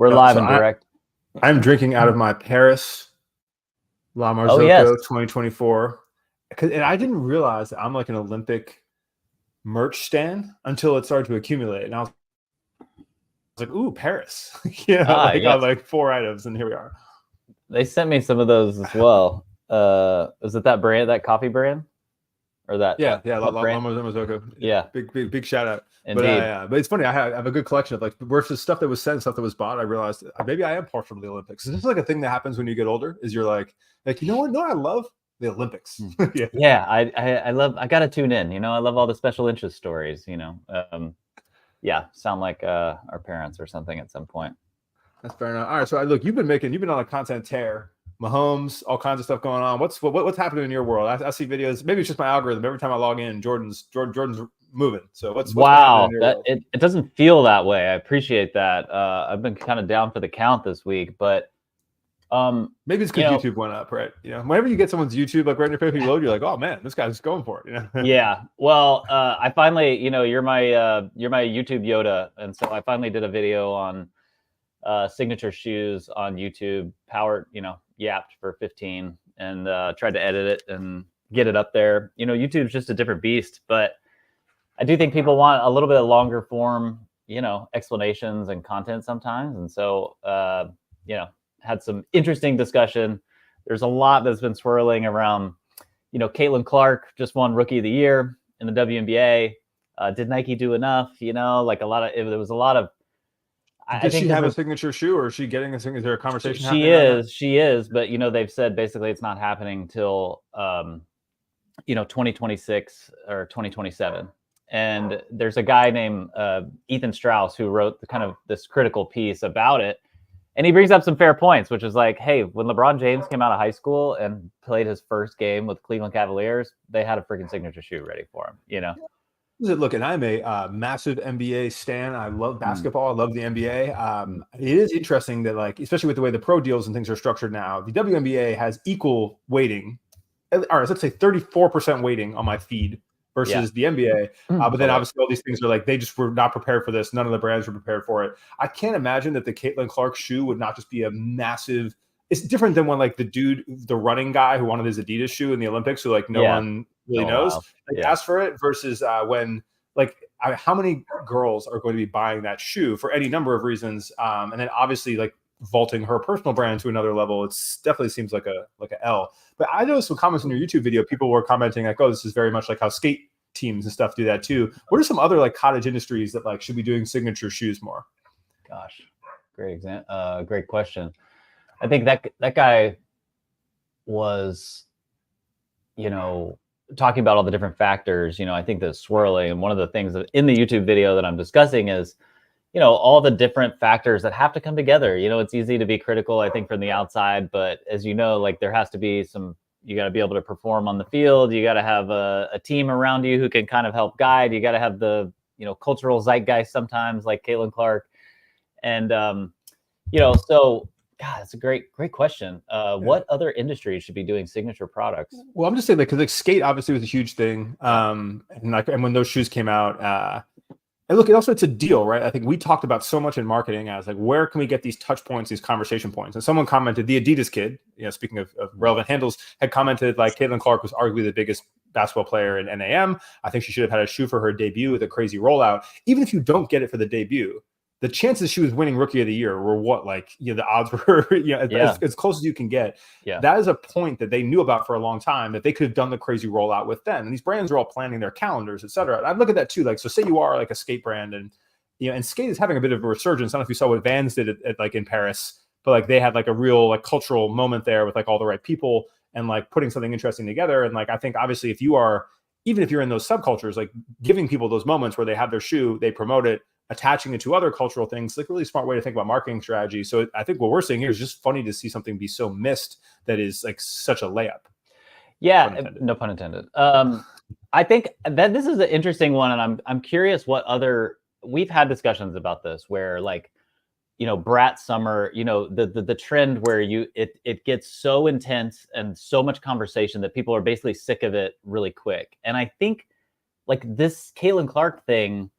We're live and direct. I'm drinking out of my Paris La Marzocco yes. 2024. And I didn't realize that I'm like an Olympic merch stand until it started to accumulate. And I was like, ooh, Paris. I got like 4 items, and here we are. They sent me some of those as well. Is it that brand, that coffee brand? Or that La Marzocco. Yeah. Big shout out. Indeed. But it's funny, I have a good collection of like versus stuff that was sent, stuff that was bought. I realized maybe I am partial to the Olympics. This is like a thing that happens when you get older, is you're like, you know what? No, I love the Olympics. Yeah, I love, I gotta tune in, I love all the special interest stories, sound like our parents or something at some point. That's fair enough. All right, so look, you've been on a content tear. Mahomes, all kinds of stuff going on. What's happening in your world? I see videos. Maybe it's just my algorithm. Every time I log in, Jordan's moving. So what's wow? It doesn't feel that way. I appreciate that. I've been kind of down for the count this week, but maybe it's because YouTube went up, right? Whenever you get someone's YouTube like right in your face, you load, you're like, oh man, this guy's going for it. Yeah. Well, I finally, you're my YouTube Yoda, and so I finally did a video on signature shoes on YouTube. Powered, yapped for 15 and tried to edit it and get it up there. YouTube's just a different beast, but I do think people want a little bit of longer form, explanations and content sometimes. And so, had some interesting discussion. There's a lot that's been swirling around, Caitlin Clark just won Rookie of the Year in the WNBA. Did Nike do enough? There was a lot of, Does she have a signature shoe, or is she getting a signature? Is there a conversation? She is, but they've said basically it's not happening till 2026 or 2027. And there's a guy named Ethan Strauss who wrote this critical piece about it, and he brings up some fair points, which is like, hey, when LeBron James came out of high school and played his first game with Cleveland Cavaliers, they had a freaking signature shoe ready for him. Look, and I'm a massive NBA stan. I love basketball. I love the NBA. It is interesting that, especially with the way the pro deals and things are structured now, the WNBA has equal weighting. All right, let's say 34% weighting on my feed versus the NBA. But then obviously all these things are they just were not prepared for this. None of the brands were prepared for it. I can't imagine that the Caitlin Clark shoe would not just be a massive. It's different than when the running guy who wanted his Adidas shoe in the Olympics, who no one really knows, asked for it, versus when how many girls are going to be buying that shoe for any number of reasons, and then obviously vaulting her personal brand to another level. It's definitely seems like a L. But I noticed some comments in your YouTube video. People were commenting like, "Oh, this is very much like how skate teams and stuff do that too." What are some other cottage industries that should be doing signature shoes more? Gosh, great question. I think that guy was, talking about all the different factors, I think that's swirling. And one of the things that in the YouTube video that I'm discussing is, all the different factors that have to come together. It's easy to be critical, I think, from the outside, but as there has to be you got to be able to perform on the field. You got to have a team around you who can kind of help guide. You got to have the, cultural zeitgeist sometimes, like Caitlin Clark. And, so God, that's a great question. What other industries should be doing signature products? Well, I'm just saying because skate obviously was a huge thing. And when those shoes came out, and look, it's a deal, right? I think we talked about so much in marketing as where can we get these touch points, these conversation points? And someone commented, the Adidas kid, speaking of relevant handles, had commented Caitlin Clark was arguably the biggest basketball player in NAM. I think she should have had a shoe for her debut with a crazy rollout. Even if you don't get it for the debut, the chances she was winning Rookie of the Year were what, the odds were, as close as you can get. Yeah. That is a point that they knew about for a long time, that they could have done the crazy rollout with then. And these brands are all planning their calendars, et cetera. And I look at that too. So say you are a skate brand, and, and skate is having a bit of a resurgence. I don't know if you saw what Vans did at in Paris, but they had a real cultural moment there with all the right people and putting something interesting together. And I think obviously even if you're in those subcultures, giving people those moments where they have their shoe, they promote it, attaching it to other cultural things, really smart way to think about marketing strategy. So I think what we're seeing here is just funny to see something be so missed that is such a layup. Yeah, no pun intended. I think that this is an interesting one, and I'm curious what we've had discussions about this where brat summer, the trend where it gets so intense and so much conversation that people are basically sick of it really quick. And I think this Caitlin Clark thing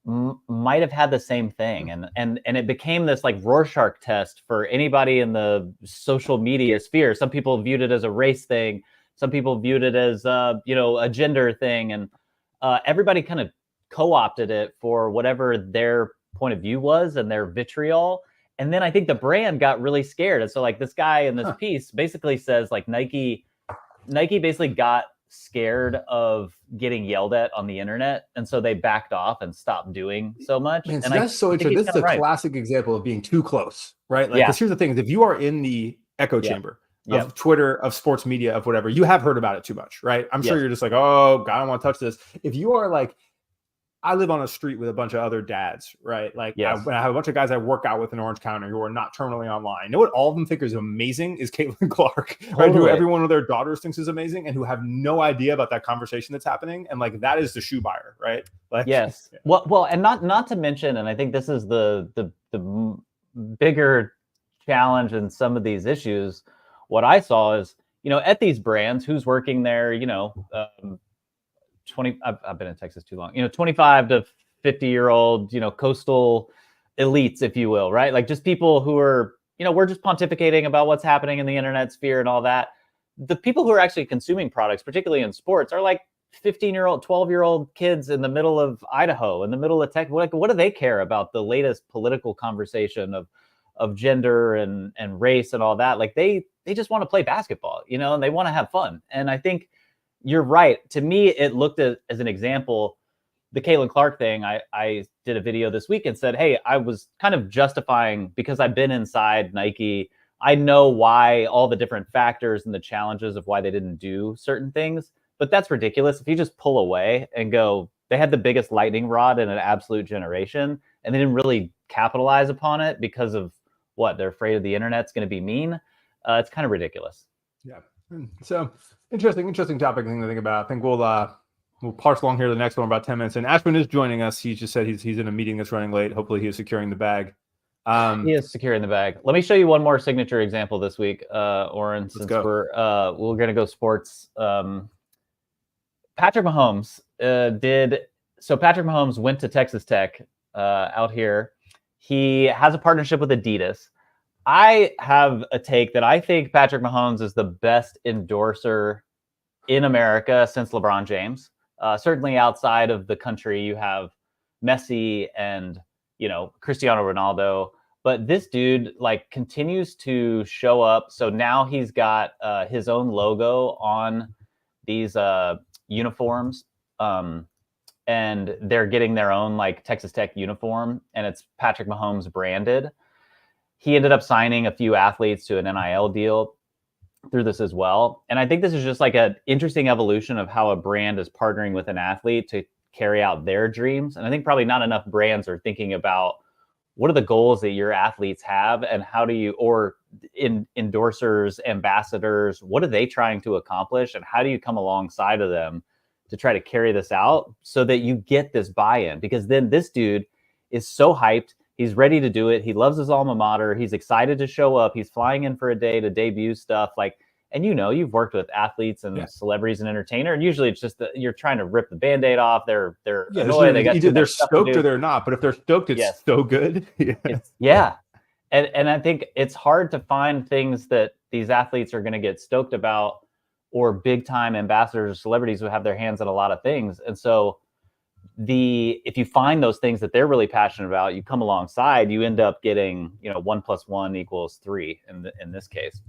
might have had the same thing, and it became this like Rorschach test for anybody in the social media sphere. Some people viewed it as a race thing, some people viewed it as a gender thing, and everybody kind of co-opted it for whatever their point of view was and their vitriol. And then I think the brand got really scared, and so like this guy in this piece basically says like Nike basically got scared of getting yelled at on the internet, and so they backed off and stopped doing so much. Man, so and that's so interesting. This is a classic example of being too close, right? Like, because here's the thing: is if you are in the echo chamber of Twitter, of sports media, of whatever, you have heard about it too much, right? I'm sure you're just like, oh God, I don't want to touch this. If you are like, I live on a street with a bunch of other dads, right? Like when I have a bunch of guys I work out with in Orange County who are not terminally online. You know what all of them think is amazing is Caitlin Clark, right? Who every one of their daughters thinks is amazing and who have no idea about that conversation that's happening. And like, that is the shoe buyer, right? Like, yes. Well, and not to mention, and I think this is the bigger challenge in some of these issues. What I saw is, at these brands, who's working there, 20, I've been in Texas too long, 25 to 50-year-old, coastal elites, if you will, right? Like just people who are, we're just pontificating about what's happening in the internet sphere and all that. The people who are actually consuming products, particularly in sports, are like 15-year-old, 12-year-old kids in the middle of Idaho, in the middle of Texas. What do they care about the latest political conversation of gender and race and all that? Like they just want to play basketball, and they want to have fun. And I think you're right. To me, it looked as an example, the Caitlin Clark thing. I did a video this week and said, hey, I was kind of justifying, because I've been inside Nike. I know why, all the different factors and the challenges of why they didn't do certain things. But that's ridiculous. If you just pull away and go, they had the biggest lightning rod in an absolute generation, and they didn't really capitalize upon it because of what? They're afraid of the internet's going to be mean. It's kind of ridiculous. Yeah. So interesting topic thing to think about. I think we'll parse along here the next one about 10 minutes. And Ashwinn is joining us. He just said he's in a meeting that's running late. Hopefully he is securing the bag. He is securing the bag. Let me show you one more signature example this week, Oren, since we're going to go sports. Patrick Mahomes Patrick Mahomes went to Texas Tech out here. He has a partnership with Adidas. I have a take that I think Patrick Mahomes is the best endorser in America since LeBron James. Certainly outside of the country, you have Messi and, Cristiano Ronaldo. But this dude continues to show up. So now he's got his own logo on these uniforms. And they're getting their own Texas Tech uniform, and it's Patrick Mahomes branded. He ended up signing a few athletes to an NIL deal through this as well. And I think this is just an interesting evolution of how a brand is partnering with an athlete to carry out their dreams. And I think probably not enough brands are thinking about what are the goals that your athletes have, and how do you, or endorsers, ambassadors, what are they trying to accomplish, and how do you come alongside of them to try to carry this out so that you get this buy-in? Because then this dude is so hyped. He's ready to do it. He loves his alma mater. He's excited to show up. He's flying in for a day to debut stuff. And you've worked with athletes and celebrities and entertainers, and usually it's just that you're trying to rip the Band-Aid off. They're annoyed. Either they're stoked or they're not. But if they're stoked, it's so good. And I think it's hard to find things that these athletes are going to get stoked about, or big time ambassadors or celebrities who have their hands in a lot of things. And so if you find those things that they're really passionate about, you come alongside, you end up getting, 1 + 1 = 3 in this case.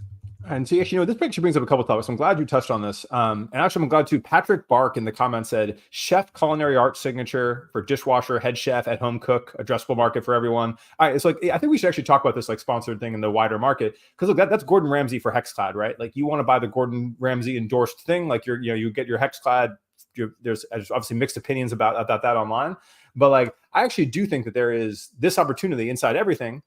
And so actually, this picture brings up a couple of topics. I'm glad you touched on this. And actually, I'm glad too. Patrick Bark in the comments said, chef culinary art signature for dishwasher, head chef, at home cook, addressable market for everyone. All right, it's I think we should actually talk about this sponsored thing in the wider market, because look, that's Gordon Ramsay for Hexclad, right? You want to buy the Gordon Ramsay endorsed thing, you get your Hexclad. There's obviously mixed opinions about that online, but I actually do think that there is this opportunity inside everything.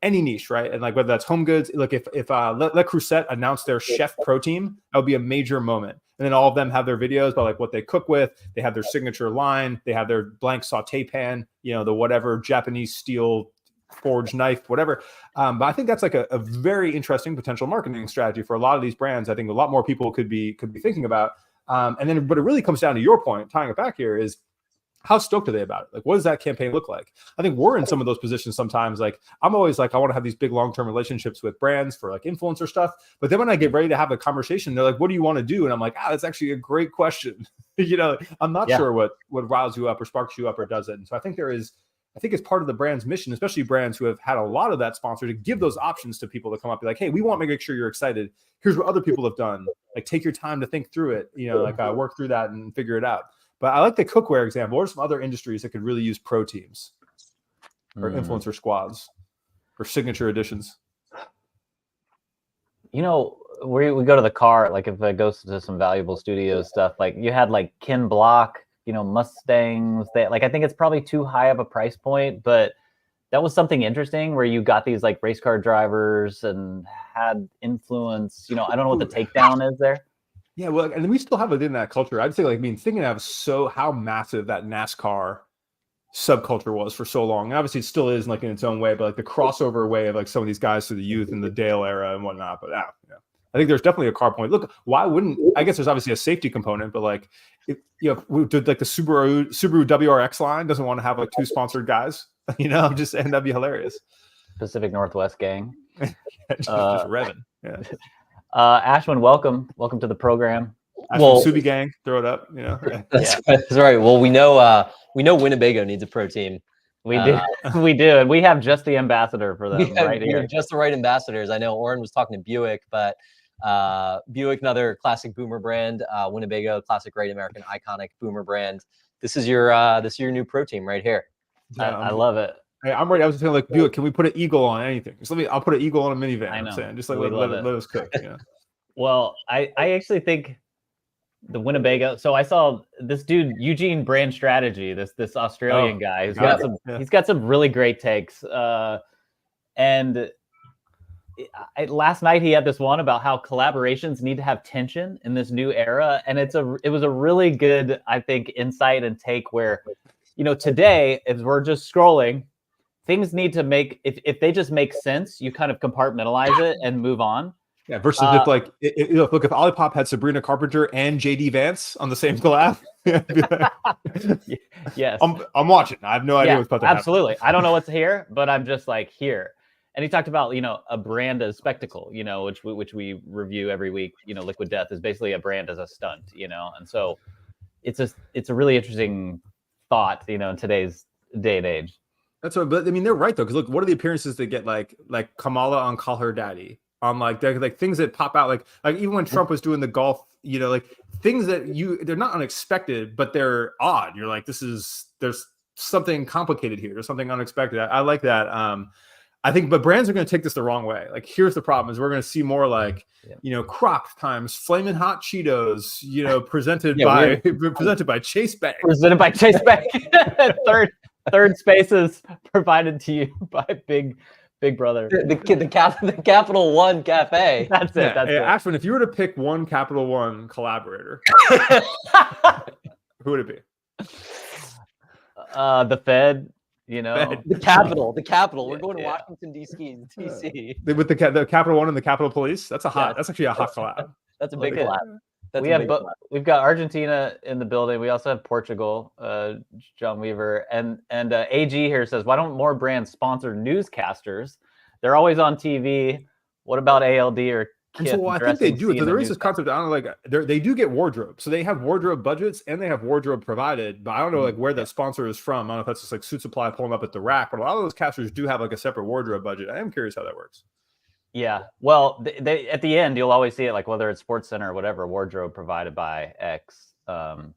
Any niche, right? And whether that's home goods, if Le Creuset announced their chef pro team, that would be a major moment. And then all of them have their videos about what they cook with. They have their signature line. They have their blank saute pan, the whatever Japanese steel forged knife, whatever. But I think that's a very interesting potential marketing strategy for a lot of these brands. I think a lot more people could be thinking about. And then, but it really comes down to your point, tying it back here, is how stoked are they about it? Like, what does that campaign look like? I think we're in some of those positions sometimes. Like, I'm always like, I want to have these big long-term relationships with brands for like influencer stuff. But then when I get ready to have a conversation, they're like, what do you want to do? And I'm like, that's actually a great question. I'm not sure what riles you up or sparks you up or doesn't. And so I think it's part of the brand's mission, especially brands who have had a lot of that sponsor, to give those options to people to come up and be like, hey, we want to make sure you're excited. Here's what other people have done. Like, take your time to think through it, work through that and figure it out. But I like the cookware example. What are some other industries that could really use pro teams or influencer squads or signature editions? We go to the car, like if it goes to some Valuable Studios stuff, like you had like Ken Block, Mustangs. I think it's probably too high of a price point, but that was something interesting where you got these like race car drivers and had influence. I don't know what the takedown is there. Yeah, well, and we still have it in that culture. I'd say, thinking of how massive that NASCAR subculture was for so long. And obviously, it still is in its own way, but like the crossover way of like some of these guys through the youth and the Dale era and whatnot. But I think there's definitely a car point. Look, why wouldn't? I guess there's obviously a safety component, but like, we did like the Subaru WRX line doesn't want to have like two sponsored guys. And that'd be hilarious. Pacific Northwest gang, just revving. Yeah. Ashwinn, welcome to the program. Subi gang, throw it up. That's right. Well, we know Winnebago needs a pro team. We do, and we have just the ambassador for them here. Just the right ambassadors. I know Oren was talking to Buick, but Buick, another classic boomer brand. Winnebago, classic, great American, iconic boomer brand. This is your new pro team right here. Yeah, I love it. Hey, I'm ready. I was saying, like, Buick, can we put an eagle on anything? I'll put an eagle on a minivan. I know. I'm saying, just like let us cook. Well, I actually think the Winnebago. So I saw this dude, Eugene Brand Strategy, this Australian guy. He's got some really great takes. And last night he had this one about how collaborations need to have tension in this new era, and it was a really good, I think, insight and take where, today, if we're just scrolling, things need to if they just make sense, you kind of compartmentalize it and move on. Yeah, versus look, if Olipop had Sabrina Carpenter and JD Vance on the same collab. Yes. I'm watching. I have no idea what's about to happen. Absolutely. I don't know what's here, but I'm just like here. And he talked about, a brand as spectacle, which we review every week. Liquid Death is basically a brand as a stunt, and so it's a really interesting thought, in today's day and age. That's what, but I mean, they're right though, because look, what are the appearances that get like Kamala on Call Her Daddy, on like things that pop out, like even when Trump was doing the golf, things that they're not unexpected, but they're odd. You're like, there's something complicated here. There's something unexpected. I like that. I think, but brands are going to take this the wrong way. Like, here's the problem: is we're going to see more like, Croc times Flamin' Hot Cheetos, presented by Chase Bank. Presented by Chase Bank. Third spaces provided to you by Big Brother. The Capital One Cafe. That's it. That's it. Ashwinn, if you were to pick one Capital One collaborator, who would it be? The Fed. The capital. We're going to Washington DC with the Capital One and the Capitol Police. That's actually a hot collab. That's a big collab. We've got Argentina in the building. We also have Portugal, John Weaver, and AG here says, why don't more brands sponsor newscasters? They're always on TV. What about ALD or Kit? So, I think they do it. There is this concept. I don't know, they do get wardrobe, so they have wardrobe budgets and they have wardrobe provided. But I don't know where that sponsor is from. I don't know if that's just like Suit Supply pulling up at the rack. But a lot of those casters do have like a separate wardrobe budget. I am curious how that works. Yeah, well, they at the end you'll always see it, like whether it's Sports Center or whatever, wardrobe provided by X. And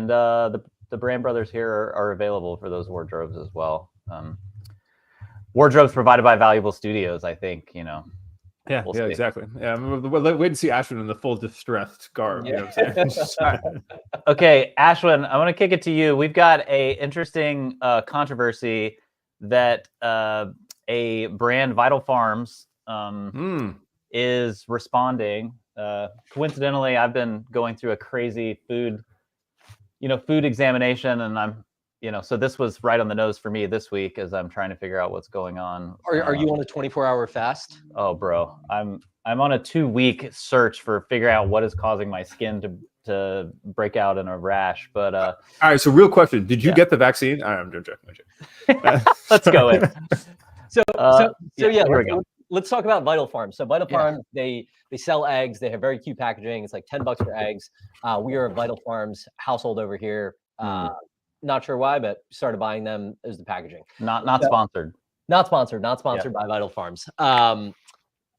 the brand brothers here are available for those wardrobes as well. Wardrobes provided by Valuable Studios, I think. Yeah, exactly. Yeah, we'll wait to see Ashwinn in the full distressed garb. Yeah. Okay, Ashwinn, I want to kick it to you. We've got a interesting controversy that a brand, Vital Farms, is responding. Coincidentally, I've been going through a crazy food examination, and I'm, so this was right on the nose for me this week as I'm trying to figure out what's going on. Are you on a 24-hour fast? Oh, bro, I'm on a 2-week search for figuring out what is causing my skin to to break out in a rash. But all right. So real question: did you Yeah. get the vaccine? I'm joking. let's go in. So here we go. let's talk about Vital Farms. So Vital Yeah. Farms, they sell eggs. They have very cute packaging. It's like $10 for eggs. We are a Vital Farms household over here. Not sure why, but started buying them. It was the packaging. Not sponsored. Not sponsored by Vital Farms.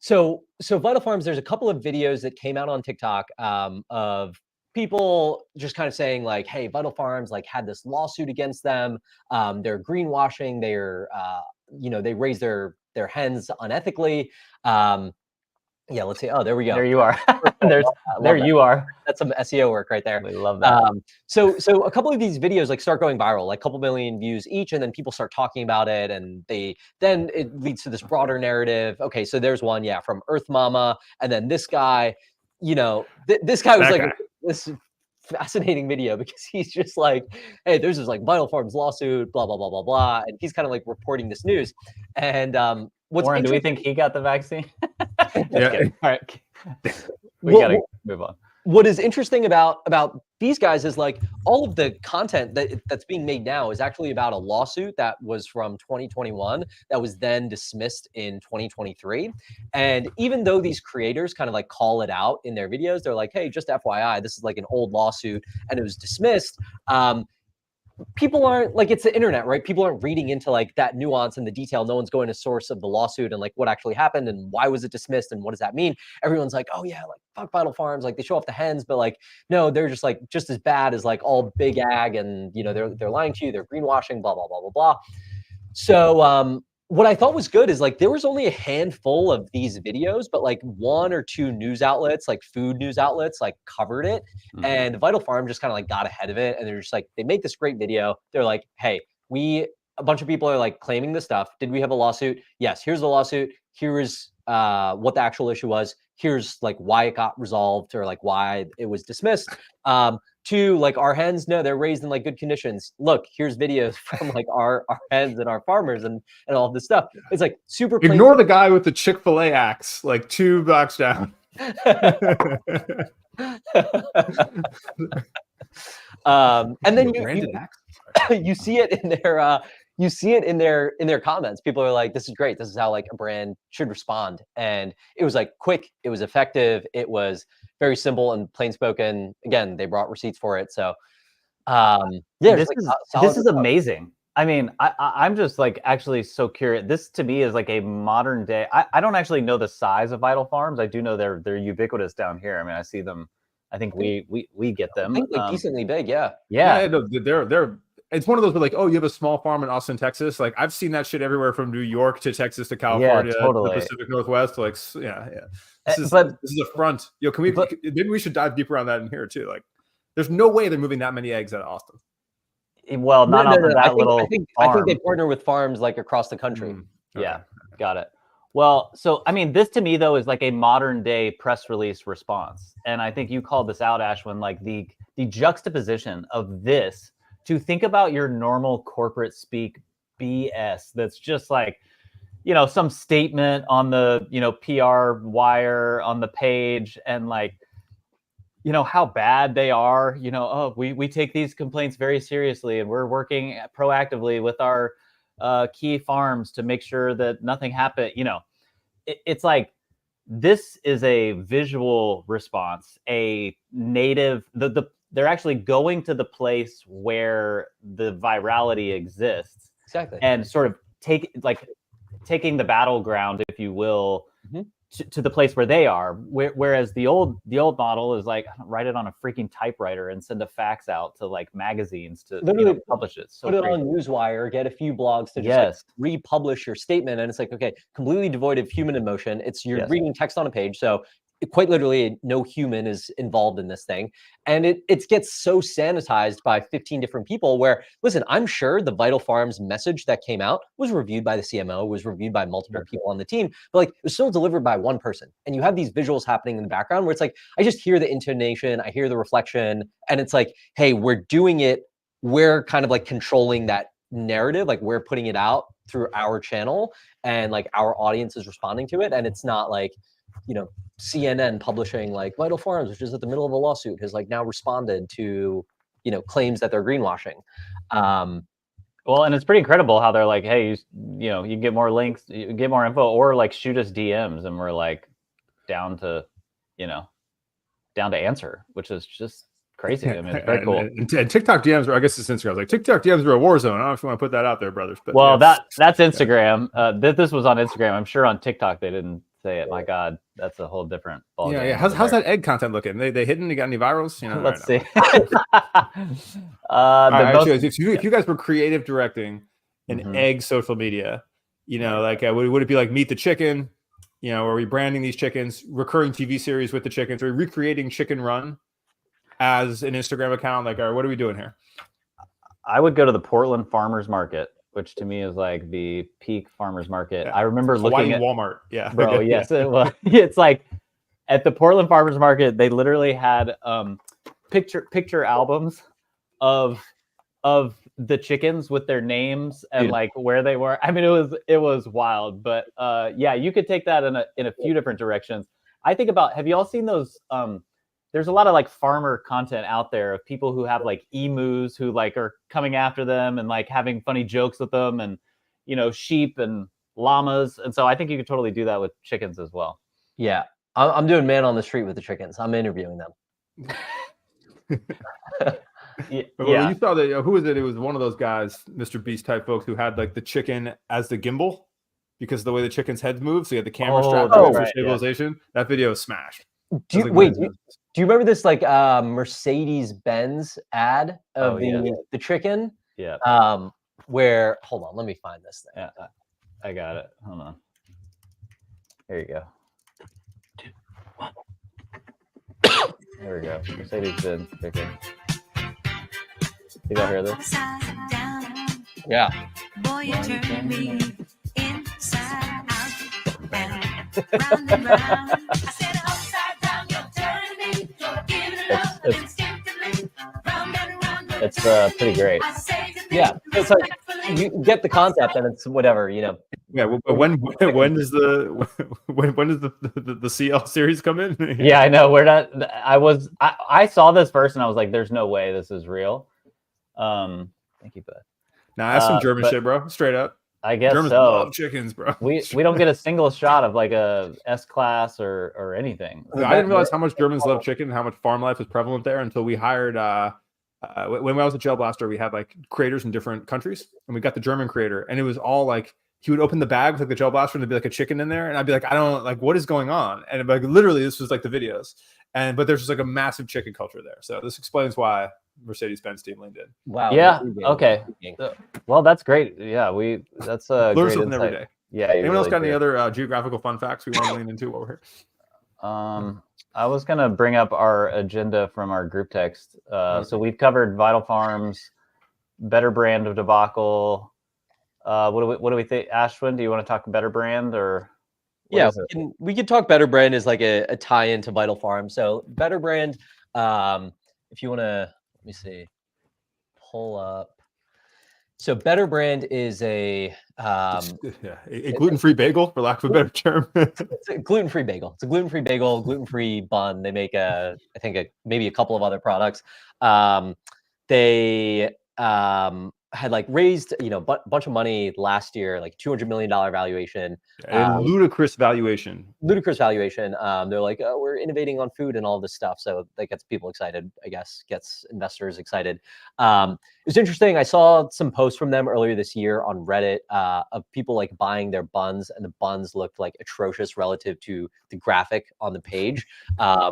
So Vital Farms, there's a couple of videos that came out on TikTok of people just kind of saying like, hey, Vital Farms like had this lawsuit against them. They're greenwashing. They're they raise their hens unethically. Yeah, let's see. Oh, there we go. There you are. There you are. That's some SEO work right there. We love that. So a couple of these videos like start going viral, like a couple million views each, and then people start talking about it, and then it leads to this broader narrative. Okay, so there's one, from Earth Mama, and then this guy, this guy was this fascinating video because he's just like, hey, there's this like Vital Farms lawsuit, blah blah blah blah blah, and he's kind of like reporting this news. And Warren, do we think he got the vaccine? Yeah. All right. We gotta move on. What is interesting about these guys is like all of the content that's being made now is actually about a lawsuit that was from 2021 that was then dismissed in 2023. And even though these creators kind of like call it out in their videos, they're like, hey, just FYI, this is like an old lawsuit and it was dismissed. People aren't like, it's the internet, right? People aren't reading into like that nuance and the detail. No one's going to source of the lawsuit and like what actually happened and why was it dismissed and what does that mean? Everyone's like, oh yeah, like fuck Vital Farms, like they show off the hens, but like no, they're just like just as bad as like all big ag, and they're lying to you, they're greenwashing, blah blah blah blah blah. So what I thought was good is like there was only a handful of these videos, but like 1 or 2 news outlets, like food news outlets, like covered it. And Vital Farm just kind of like got ahead of it. And they're just like, they make this great video. They're like, hey, a bunch of people are like claiming this stuff. Did we have a lawsuit? Yes, here's the lawsuit. Here is what the actual issue was. Here's like why it got resolved or like why it was dismissed. 2, like our hens, no, they're raised in like good conditions. Look, here's videos from like our hens and our farmers and all of this stuff. It's like super plain. Ignore the guy with the Chick-fil-A axe, like 2 blocks down. And then you you see it in their in their comments. People are like, this is great. This is how like a brand should respond. And it was like quick, it was effective, it was very simple and plain spoken. Again, they brought receipts for it. So this is amazing. I mean, I'm just like actually so curious. This to me is like a modern day. I don't actually know the size of Vital Farms. I do know they're ubiquitous down here. I mean, I see them. I think we get them. I think like decently big, yeah. No, they're. It's one of those where like, oh, you have a small farm in Austin, Texas. Like I've seen that shit everywhere from New York to Texas to California, to the Pacific Northwest. Like, This is a front. Yo, maybe we should dive deeper on that in here too. Like, there's no way they're moving that many eggs out of Austin. Well, not off of that little farm. I think they partner with farms like across the country. Okay. Yeah, got it. Well, so I mean, this to me though is like a modern day press release response, and I think you called this out, Ashwinn, like the juxtaposition of this to think about your normal corporate speak BS that's just like, some statement on the, PR wire on the page and like, how bad they are, oh, we take these complaints very seriously and we're working proactively with our key farms to make sure that nothing happened. It's like, this is a visual response, a native, they're actually going to the place where the virality exists. Exactly. And sort of taking the battleground, if you will, to the place where they are. Whereas the old model is like, write it on a freaking typewriter and send a fax out to like magazines to literally publish it. So put it on Newswire, get a few blogs to just like republish your statement. And it's like, okay, completely devoid of human emotion. You're reading text on a page. So quite literally no human is involved in this thing. And it gets so sanitized by 15 different people where, listen, I'm sure the Vital Farms message that came out was reviewed by the CMO, was reviewed by multiple people on the team, but like it was still delivered by one person. And you have these visuals happening in the background where it's like, I just hear the intonation, I hear the reflection, and it's like, hey, we're doing it. We're kind of like controlling that narrative. Like we're putting it out through our channel and like our audience is responding to it. And it's not like, CNN publishing like Vital Farms, which is at the middle of a lawsuit, has like now responded to, claims that they're greenwashing. Well, and it's pretty incredible how they're like, hey, you can get more links, you get more info, or like shoot us DMs, and we're like down to answer, which is just crazy. I mean, it's very cool. And TikTok DMs, or I guess it's Instagram. Like TikTok DMs are a war zone. I don't know if you want to put that out there, brothers. But well, that's Instagram. This was on Instagram. I'm sure on TikTok they didn't say it. My God, that's a whole different ball. Yeah. How's that egg content looking? They hidden? You got any virals? Let's see. If you guys were creative directing an egg social media, would it be like Meet the Chicken? Are we branding these chickens, recurring TV series with the chickens, or recreating Chicken Run as an Instagram account? Like, what are we doing here? I would go to the Portland Farmers Market, which to me is like the peak farmers market. Yeah. I remember looking at Walmart. Yeah, bro. Yes, it was. It's like at the Portland Farmers Market, they literally had picture albums of the chickens with their names and like where they were. I mean, it was wild, but yeah, you could take that in a few different directions. I think about, have you all seen those? There's a lot of like farmer content out there of people who have like emus who like are coming after them and like having funny jokes with them, and sheep and llamas. And so I think you could totally do that with chickens as well. Yeah, I'm doing man on the street with the chickens. I'm interviewing them. You saw that. Who was it? It was one of those guys, Mr. Beast type folks, who had like the chicken as the gimbal because of the way the chicken's head moves. So you had the camera strapped to it for stabilization. Yeah. That video was smashed. Do you remember this like Mercedes-Benz ad of the chicken? Yeah. Where, hold on, let me find this thing. Yeah, I got it. Hold on. There you go. There we go. Mercedes-Benz chicken. You guys hear this? Yeah. Boy, you turn me inside out. Round and round. I said upside down, you're turning me. You're giving it up instinctively. Round and round. It's pretty great. Yeah. It's like you get the concept and it's whatever, Yeah. But when does the CL series come in? Yeah, I know. We're not. I saw this first and I was like, "There's no way this is real." Thank you, bud. Nah, that's some German shit, bro. Straight up. I guess Germans so. love chickens, bro. We don't get a single shot of like a S-Class or anything. I didn't realize how much Germans love chicken and how much farm life is prevalent there until we hired. When I was at Gel Blaster, we had like creators in different countries, and we got the German creator, and it was all like he would open the bag with like the Gel Blaster, and there'd be like a chicken in there, and I'd be like, I don't like what is going on, and like literally this was like the videos, but there's just like a massive chicken culture there. So this explains why Mercedes-Benz team leaned in. Wow. Yeah. Okay. Well, that's great. Yeah, that's a learn great something insight. every day. Yeah. Anyone else got any other geographical fun facts we want to lean into while we're here? I was gonna bring up our agenda from our group text. So we've covered Vital Farms, BetterBrand of debacle. What do we think? Ashwinn, do you want to talk BetterBrand or? Yeah, we could talk BetterBrand as like a tie-in to Vital Farms. So BetterBrand, if you want to, let me see, pull up. So BetterBrand is a gluten-free bagel, for lack of a better term. It's a gluten-free bagel. It's a gluten-free bagel, gluten-free bun. They make maybe a couple of other products. They had like raised bunch of money last year, like $200 million valuation. And ludicrous valuation. They're like, oh, we're innovating on food and all this stuff, so that gets people excited, I guess, gets investors excited. It was interesting. I saw some posts from them earlier this year on Reddit of people like buying their buns, and the buns looked like atrocious relative to the graphic on the page,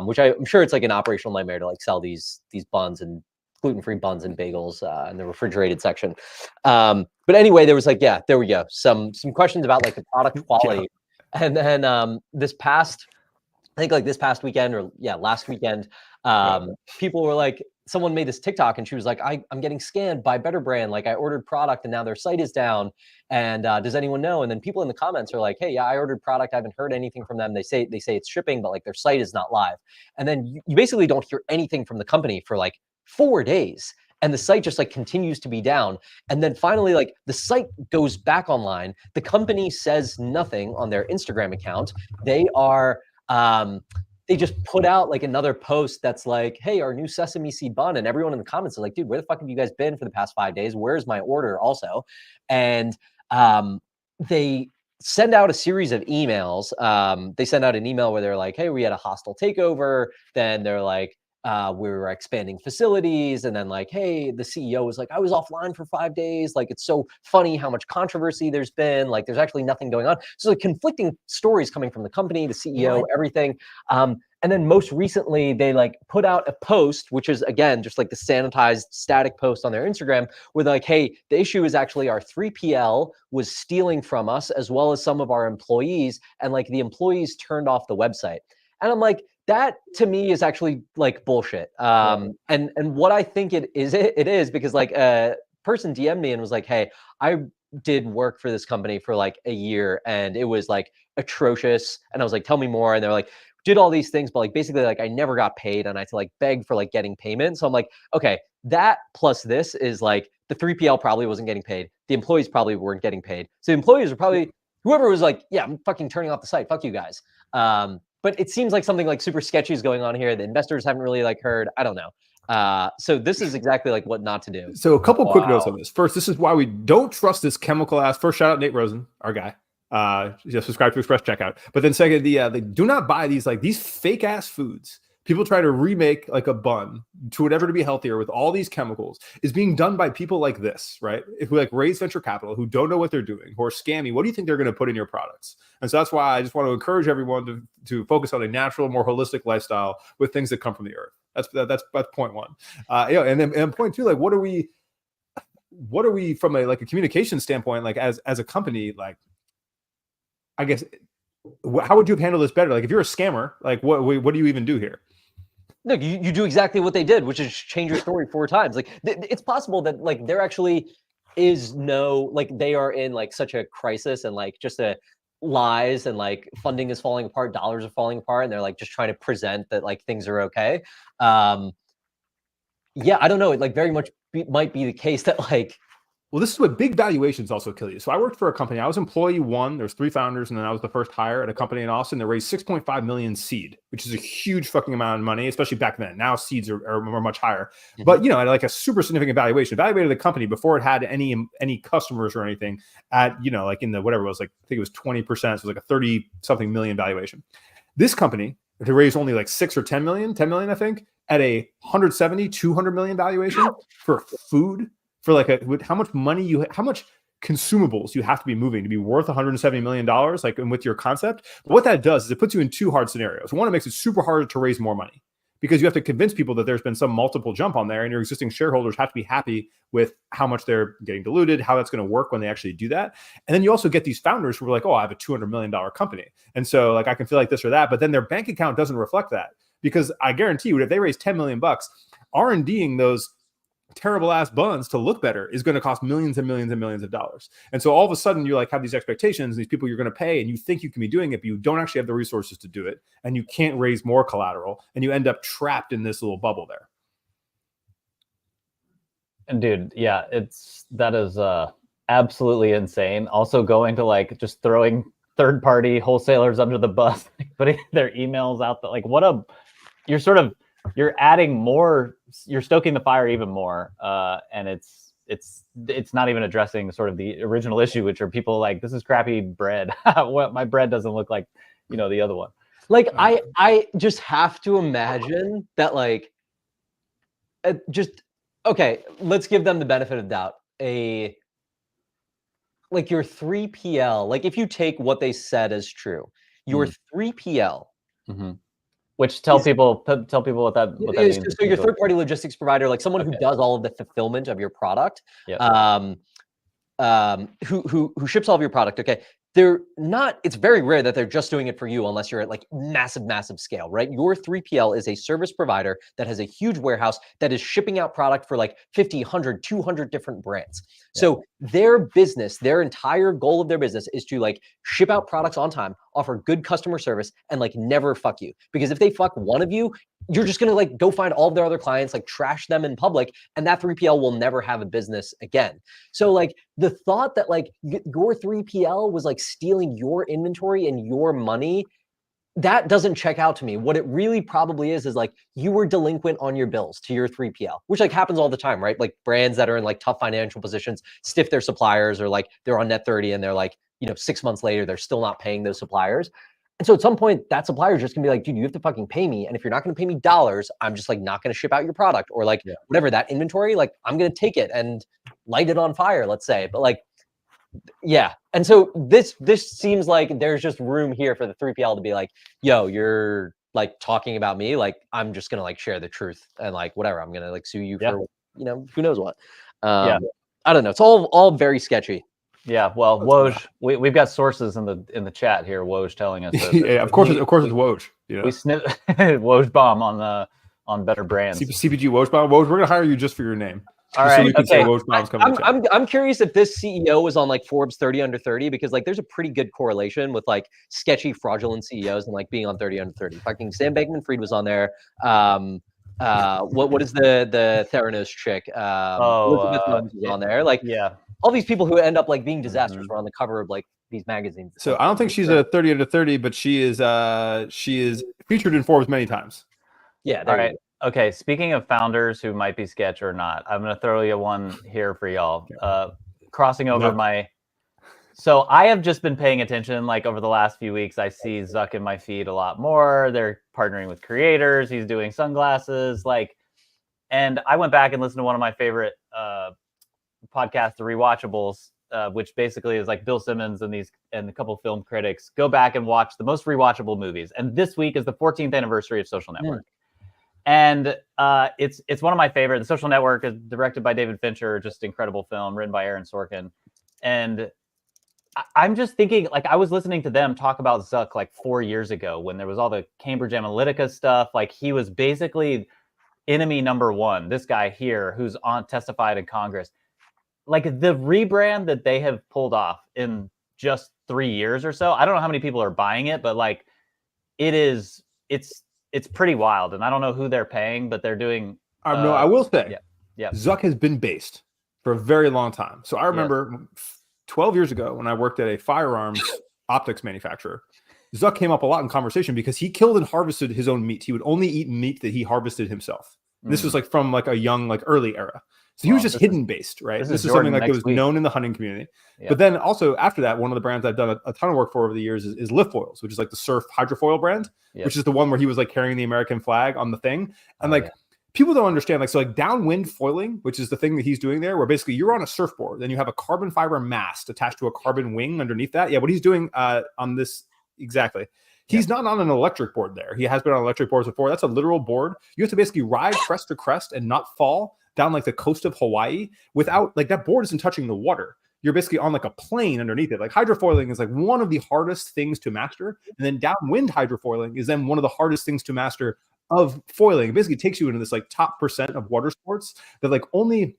which I'm sure it's like an operational nightmare to like sell these buns and gluten-free buns and bagels in the refrigerated section. But anyway, there was like, there we go. Some questions about like the product quality. Yeah. And then this past weekend or last weekend, people were like, someone made this TikTok and she was like, I'm getting scanned by BetterBrand. Like I ordered product and now their site is down. And does anyone know? And then people in the comments are like, hey, yeah, I ordered product. I haven't heard anything from them. They say it's shipping, but like their site is not live. And then you basically don't hear anything from the company for like 4 days, and the site just like continues to be down. And then finally, like the site goes back online. The company says nothing on their Instagram account. They are they just put out like another post that's like, hey, our new sesame seed bun. And everyone in the comments is like, dude, where the fuck have you guys been for the past 5 days? Where's my order also? And they send out a series of emails. They send out an email where they're like, hey, we had a hostile takeover. Then they're like, we were expanding facilities. And then like, hey, the CEO was like, I was offline for 5 days. Like, it's so funny how much controversy there's been. Like, there's actually nothing going on. So like conflicting stories coming from the company, the CEO, everything. And then most recently, they like put out a post, which is again, just like the sanitized static post on their Instagram with like, hey, the issue is actually our 3PL was stealing from us as well as some of our employees. And like the employees turned off the website. And I'm like, that to me is actually like bullshit. And what I think it is because like a person DM'd me and was like, hey, I did work for this company for like a year and it was like atrocious. And I was like, tell me more. And they're like, did all these things, but like basically like I never got paid and I had to like beg for like getting payment. So I'm like, okay, that plus this is like the 3PL probably wasn't getting paid. The employees probably weren't getting paid. So the employees are probably, whoever was like, yeah, I'm fucking turning off the site. Fuck you guys. But it seems like something like super sketchy is going on here. The investors haven't really like heard. I don't know. So this is exactly like what not to do. So a couple quick notes on this. First, this is why we don't trust this chemical ass. First, shout out Nate Rosen, our guy. Just subscribe to Express Checkout. But then second, they do not buy these like these fake ass foods. People try to remake like a bun to whatever to be healthier with all these chemicals is being done by people like this, right? Who like raise venture capital, who don't know what they're doing, who are scammy. What do you think they're going to put in your products? And so that's why I just want to encourage everyone to focus on a natural, more holistic lifestyle with things that come from the earth. That's point one. And then point two, like what are we from a like a communication standpoint, like as a company, like I guess how would you have handled this better? Like if you're a scammer, like what do you even do here? No, you do exactly what they did, which is change your story 4 times. Like it's possible that like there actually is no, like they are in like such a crisis and like just a lies and like funding is falling apart, dollars are falling apart, and they're like just trying to present that like things are okay. Yeah, I don't know. It like very much might be the case that like, well, this is what big valuations also kill you. So I worked for a company. I was employee 1. There's 3 founders, and then I was the first hire at a company in Austin that raised 6.5 million seed, which is a huge fucking amount of money, especially back then. Now seeds are much higher. Mm-hmm. But at like a super significant valuation. Evaluated the company before it had any customers or anything at like in the whatever it was, like I think it was 20%. So it was like a 30-something million valuation. This company to raise only like 6 or 10 million, I think, at a 170, 200 million valuation for food. For like how much money how much consumables you have to be moving to be worth $170 million, like and with your concept. But what that does is it puts you in 2 hard scenarios. One, it makes it super hard to raise more money because you have to convince people that there's been some multiple jump on there, and your existing shareholders have to be happy with how much they're getting diluted, how that's going to work when they actually do that. And then you also get these founders who are like, oh, I have a $200 million company, and so like I can feel like this or that, but then their bank account doesn't reflect that, because I guarantee you, if they raise $10 million, R&Ding those terrible ass buns to look better is going to cost millions and millions and millions of dollars. And so all of a sudden you like have these expectations, these people you're going to pay, and you think you can be doing it, but you don't actually have the resources to do it, and you can't raise more collateral, and you end up trapped in this little bubble there. And dude, yeah, that is absolutely insane. Also going to like just throwing third-party wholesalers under the bus, like putting their emails out there, like you're adding more, you're stoking the fire even more, and it's not even addressing sort of the original issue, which are people like, this is crappy bread. What, my bread doesn't look like the other one. Like I just have to imagine that like okay, let's give them the benefit of the doubt. Like your 3PL, like if you take what they said as true, your 3PL. Mm-hmm. Which tell people what that means. So your third-party logistics provider, like someone who does all of the fulfillment of your product, who ships all of your product. Okay, they're not. It's very rare that they're just doing it for you, unless you're at like massive scale, right? Your 3PL is a service provider that has a huge warehouse that is shipping out product for like 50, 100, 200 different brands. Yeah. So their business, their entire goal of their business is to like ship out products on time, offer good customer service, and like never fuck you. Because if they fuck one of you, you're just gonna like go find all of their other clients, like trash them in public, and that 3PL will never have a business again. So like the thought that like your 3PL was like stealing your inventory and your money that doesn't check out to me. What it really probably is like you were delinquent on your bills to your 3PL, which like happens all the time, right? Like brands that are in like tough financial positions stiff their suppliers, or like they're on net 30 and they're like, 6 months later, they're still not paying those suppliers. And so at some point that supplier is just gonna be like, dude, you have to fucking pay me. And if you're not gonna pay me dollars, I'm just like not gonna ship out your product, or like whatever that inventory, like I'm gonna take it and light it on fire, let's say. But like, yeah. And so this seems like there's just room here for the 3PL to be like, yo, you're like talking about me. Like, I'm just going to like share the truth and like, whatever. I'm going to like sue you for, who knows what. I don't know. It's all very sketchy. Yeah. Well, Woj, we've got sources in the chat here. Woj telling us. That, yeah, of course it's Woj. We snip Woj bomb on Better Brands. CPG Woj bomb. Woj, we're going to hire you just for your name. All right. So okay. I'm curious if this CEO was on like Forbes 30 under 30, because like there's a pretty good correlation with like sketchy, fraudulent CEOs and like being on 30 under 30. Fucking Sam Bankman-Fried was on there. What is the Theranos chick? Elizabeth Holmes was on there. Like, all these people who end up like being disasters were on the cover of like these magazines. So I don't think she's a 30 under 30, but she is featured in Forbes many times. Yeah. All right. Okay, speaking of founders who might be sketch or not, I'm going to throw you one here for y'all. Crossing over So I have just been paying attention, like over the last few weeks, I see Zuck in my feed a lot more. They're partnering with creators. He's doing sunglasses, and I went back and listened to one of my favorite podcasts, The Rewatchables, which basically is like Bill Simmons and a couple of film critics go back and watch the most rewatchable movies. And this week is the 14th anniversary of Social Network. And it's one of my favorite. The Social Network is directed by David Fincher, just incredible film, written by Aaron Sorkin. And I'm just thinking, like, I was listening to them talk about Zuck like 4 years ago when there was all the Cambridge Analytica stuff. Like, he was basically enemy number one. This guy here who's testified in Congress. Like, the rebrand that they have pulled off in just 3 years or so. I don't know how many people are buying it, but like, it's pretty wild, and I don't know who they're paying, but they're doing. No, I will say, Zuck has been based for a very long time. So I remember 12 years ago when I worked at a firearms optics manufacturer, Zuck came up a lot in conversation because he killed and harvested his own meat. He would only eat meat that he harvested himself. This was like from like a young, like early era. So he was just hidden based, right? This is something like that was known in the hunting community. Yeah. But then also after that, one of the brands I've done a ton of work for over the years is Lift Foils, which is like the surf hydrofoil brand, which is the one where he was like carrying the American flag on the thing. And people don't understand, like, so like downwind foiling, which is the thing that he's doing there, where basically you're on a surfboard, then you have a carbon fiber mast attached to a carbon wing underneath that. Yeah, what he's doing on this exactly. He's not on an electric board there. He has been on electric boards before. That's a literal board. You have to basically ride crest to crest and not fall down like the coast of Hawaii without, like, that board isn't touching the water. You're basically on like a plane underneath it. Like, hydrofoiling is like one of the hardest things to master. And then downwind hydrofoiling is then one of the hardest things to master of foiling. It basically takes you into this like top percent of water sports that like only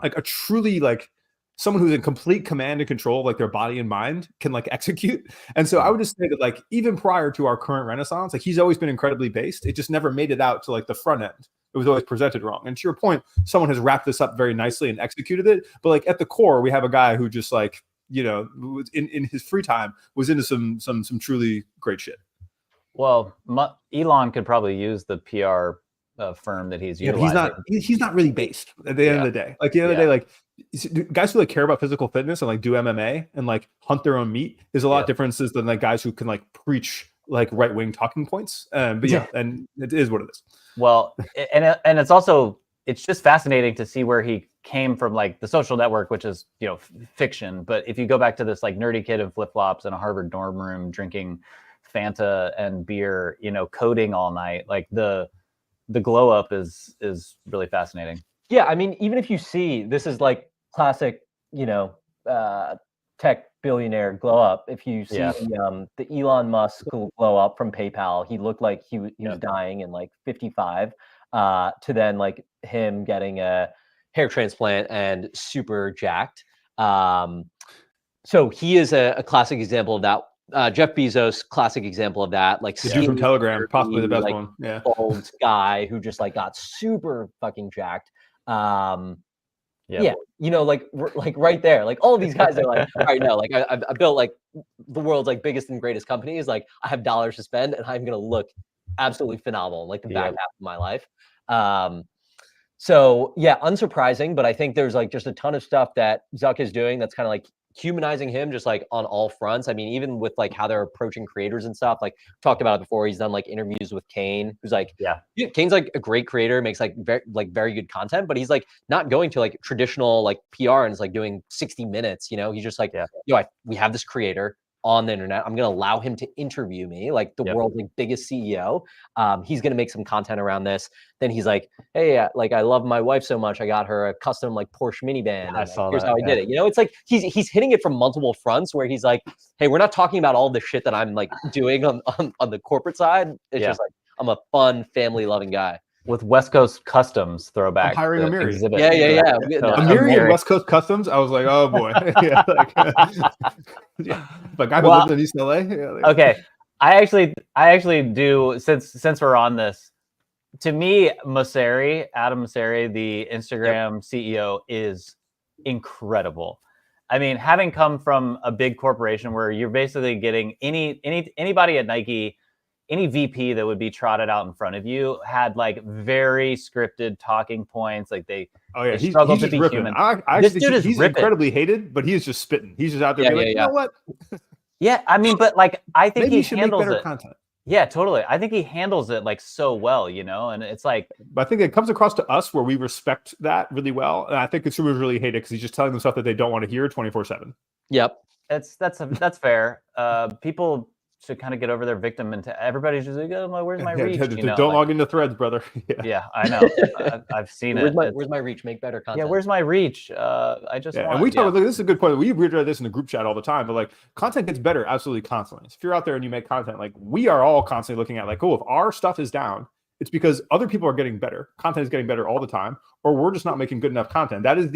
like a truly like someone who's in complete command and control of like their body and mind can like execute. And so I would just say that like even prior to our current renaissance, like he's always been incredibly based. It just never made it out to like the front end. It was always presented wrong. And to your point, someone has wrapped this up very nicely and executed it. But like at the core, we have a guy who just like, you know, in his free time was into some truly great shit. Well, Elon could probably use the PR firm that he's utilizing. He's not really based at the end of the day. Like the end of the day, like guys who like care about physical fitness and like do MMA and like hunt their own meat is a lot of differences than like guys who can like preach like right-wing talking points. But and it is what it is. Well, and it's also, it's just fascinating to see where he came from, like the Social Network, which is, you know, fiction. But if you go back to this like nerdy kid in flip-flops in a Harvard dorm room drinking Fanta and beer, you know, coding all night, like the glow up is really fascinating. Yeah, I mean, even if you see, this is like classic, you know, tech billionaire glow up. If you see the Elon Musk glow up from PayPal, he looked like he was dying in like 55, to then like him getting a hair transplant and super jacked. So he is a classic example of that. Jeff Bezos, classic example of that. Like the dude from Telegram, possibly the best like, one. Yeah, bald guy who just like got super fucking jacked. Yeah, you know, like right there, like all of these guys are like, all right, no, like I built like the world's like biggest and greatest companies. Like I have dollars to spend and I'm going to look absolutely phenomenal in like the back half of my life. So yeah, unsurprising, but I think there's like just a ton of stuff that Zuck is doing that's kind of like humanizing him just like on all fronts. I mean, even with like how they're approaching creators and stuff, like talked about it before. He's done like interviews with Kane, who's like, Kane's like a great creator, makes like very good content, but he's like not going to like traditional like PR and is like doing 60 minutes, you know, he's just like, we have this creator on the internet. I'm going to allow him to interview me, like the world's like biggest CEO. He's going to make some content around this. Then he's like, hey, like I love my wife so much. I got her a custom like Porsche minivan. I saw here's that, how I did it. You know, it's like he's hitting it from multiple fronts where he's like, hey, we're not talking about all the shit that I'm like doing on the corporate side. It's just like, I'm a fun family loving guy. With West Coast Customs throwback. I'm hiring Amiri. Exhibit. Yeah. Amiri and West Coast Customs. I was like, oh boy. But guy who lived in East LA. Okay. I actually do, since we're on this, to me, Adam Mosseri, the Instagram CEO, is incredible. I mean, having come from a big corporation where you're basically getting anybody at Nike, any VP that would be trotted out in front of you had like very scripted talking points. Like they struggle to be human. This dude is he's incredibly hated, but he's just spitting. He's just out there being like, you know what? Yeah, I mean, but like I think he handles make better it. Content. Yeah, totally. I think he handles it like so well, you know, and it's like. But I think it comes across to us where we respect that really well, and I think consumers really hate it because he's just telling them stuff that they don't want to hear 24/7. Yep, that's fair. People should kind of get over their victim and everybody's just like, oh, where's my reach? Don't log into Threads, brother. Yeah, I know. I've seen it. Where's my reach? Make better content. Yeah, where's my reach? I just want, and we talk about this is a good point. We read this in the group chat all the time, but like content gets better absolutely constantly. So if you're out there and you make content, like we are all constantly looking at like, oh, if our stuff is down, it's because other people are getting better. Content is getting better all the time, or we're just not making good enough content. That is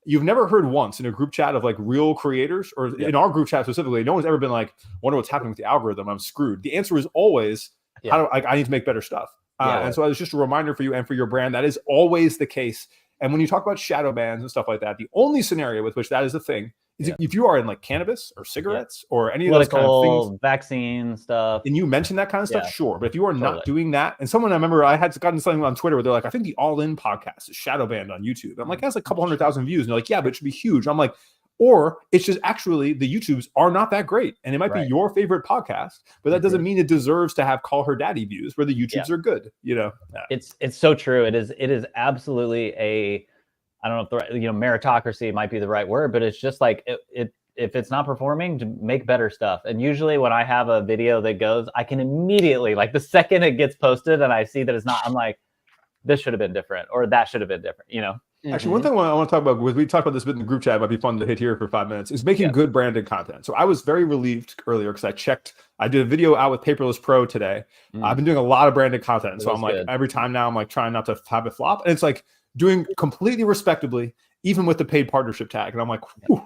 you've never heard once in a group chat of like real creators, or in our group chat specifically, no one's ever been like, wonder what's happening with the algorithm. I'm screwed. The answer is always, I need to make better stuff. And so it's just a reminder for you and for your brand. That is always the case. And when you talk about shadow bans and stuff like that, the only scenario with which that is a thing is if you are in like cannabis or cigarettes or any of those kind of things, vaccine stuff, and you mention that kind of stuff, sure. But if you are not doing that, and someone, I remember I had gotten something on Twitter where they're like, I think the All In podcast is shadow banned on YouTube. I'm like, that's a couple 100,000 views. And they're like, yeah, but it should be huge. I'm like, or it's just actually the YouTubes are not that great. And it might be your favorite podcast, but that doesn't mean it deserves to have Call Her Daddy views where the YouTubes are good. You know, it's so true. It is absolutely I don't know if meritocracy might be the right word, but it's just like if it's not performing, to make better stuff. And usually when I have a video that goes, I can immediately, like the second it gets posted and I see that it's not, I'm like, this should have been different, or that should have been different, you know? Actually, one thing I want to talk about, we talked about this bit in the group chat, it might be fun to hit here for 5 minutes, is making good branded content. So I was very relieved earlier because I did a video out with Paperless Pro today. I've been doing a lot of branded content. So I'm like, every time now I'm like trying not to have it flop. And it's like doing completely respectably, even with the paid partnership tag. And I'm like, whew,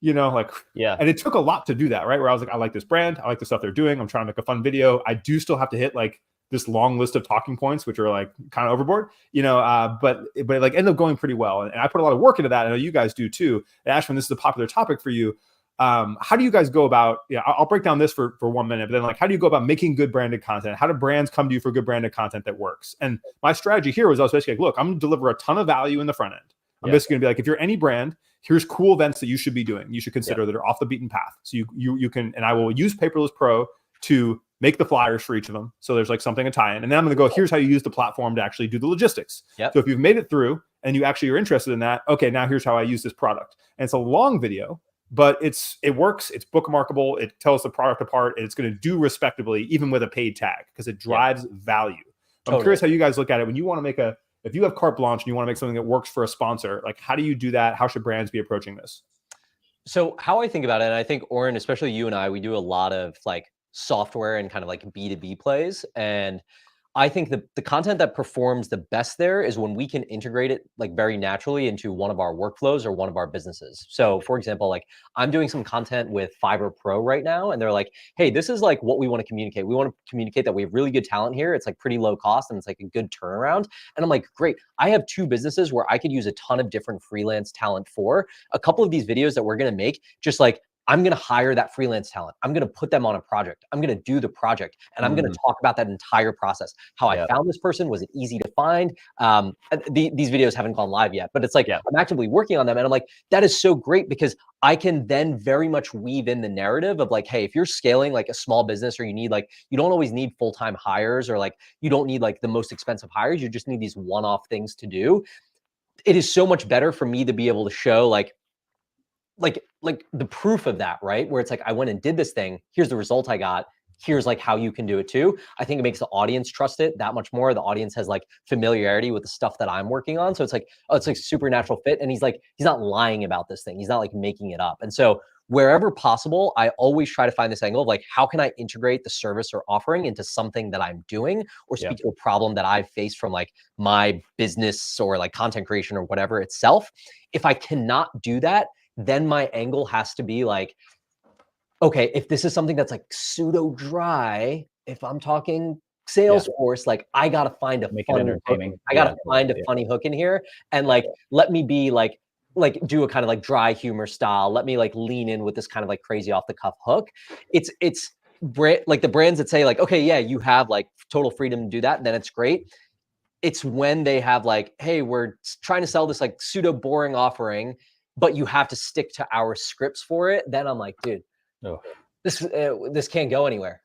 you know, like, and it took a lot to do that, right? Where I was like, I like this brand. I like the stuff they're doing. I'm trying to make a fun video. I do still have to hit like this long list of talking points, which are like kind of overboard, you know, but it like ended up going pretty well. And I put a lot of work into that. I know you guys do too. And Ashwinn, this is a popular topic for you. How do you guys go about, I'll break down this for 1 minute, but then like, how do you go about making good branded content? How do brands come to you for good branded content that works? And my strategy here was I was basically like, look, I'm going to deliver a ton of value in the front end. I'm basically going to be like, if you're any brand, here's cool events that you should be doing. You should consider that are off the beaten path. So you can, and I will use Paperless Pro to make the flyers for each of them. So there's like something to tie in. And then I'm going to go, here's how you use the platform to actually do the logistics. So if you've made it through and you actually are interested in that, okay, now here's how I use this product. And it's a long video, but it works. It's bookmarkable. It tells the product apart, and it's going to do respectably, even with a paid tag, because it drives value. I'm curious how you guys look at it when you want to make if you have carte blanche and you want to make something that works for a sponsor, like how do you do that? How should brands be approaching this? So how I think about it, and I think Oren, especially you and I, we do a lot of like software and kind of like B2B plays. And I think the content that performs the best there is when we can integrate it like very naturally into one of our workflows or one of our businesses. So for example, like I'm doing some content with Fiverr Pro right now, and they're like, hey, this is like what we want to communicate. We want to communicate that we have really good talent here. It's like pretty low cost and it's like a good turnaround. And I'm like, great. I have 2 businesses where I could use a ton of different freelance talent for. A couple of these videos that we're going to make just like I'm going to hire that freelance talent. I'm going to put them on a project. I'm going to do the project, and I'm going to talk about that entire process. How I found this person, was it easy to find? These videos haven't gone live yet, but it's like I'm actively working on them, and I'm like, that is so great because I can then very much weave in the narrative of like, hey, if you're scaling like a small business, or you need like, you don't always need full-time hires, or like you don't need like the most expensive hires. You just need these one-off things to do. It is so much better for me to be able to show like the proof of that, right? Where it's like, I went and did this thing. Here's the result I got. Here's like how you can do it too. I think it makes the audience trust it that much more. The audience has like familiarity with the stuff that I'm working on. So it's like, oh, it's like super natural fit. And he's not lying about this thing. He's not like making it up. And so wherever possible, I always try to find this angle of like, how can I integrate the service or offering into something that I'm doing, or speak to a problem that I've faced from like my business or like content creation or whatever itself. If I cannot do that, then my angle has to be like, okay, if this is something that's like pseudo dry, if I'm talking Salesforce, like I gotta find a funny hook. I gotta find a funny hook in here, and like let me be like do a kind of like dry humor style. Let me like lean in with this kind of like crazy off the cuff hook. It's like the brands that say like, okay, yeah, you have like total freedom to do that, then it's great. It's when they have like, hey, we're trying to sell this like pseudo boring offering, but you have to stick to our scripts for it. Then I'm like, dude, this can't go anywhere.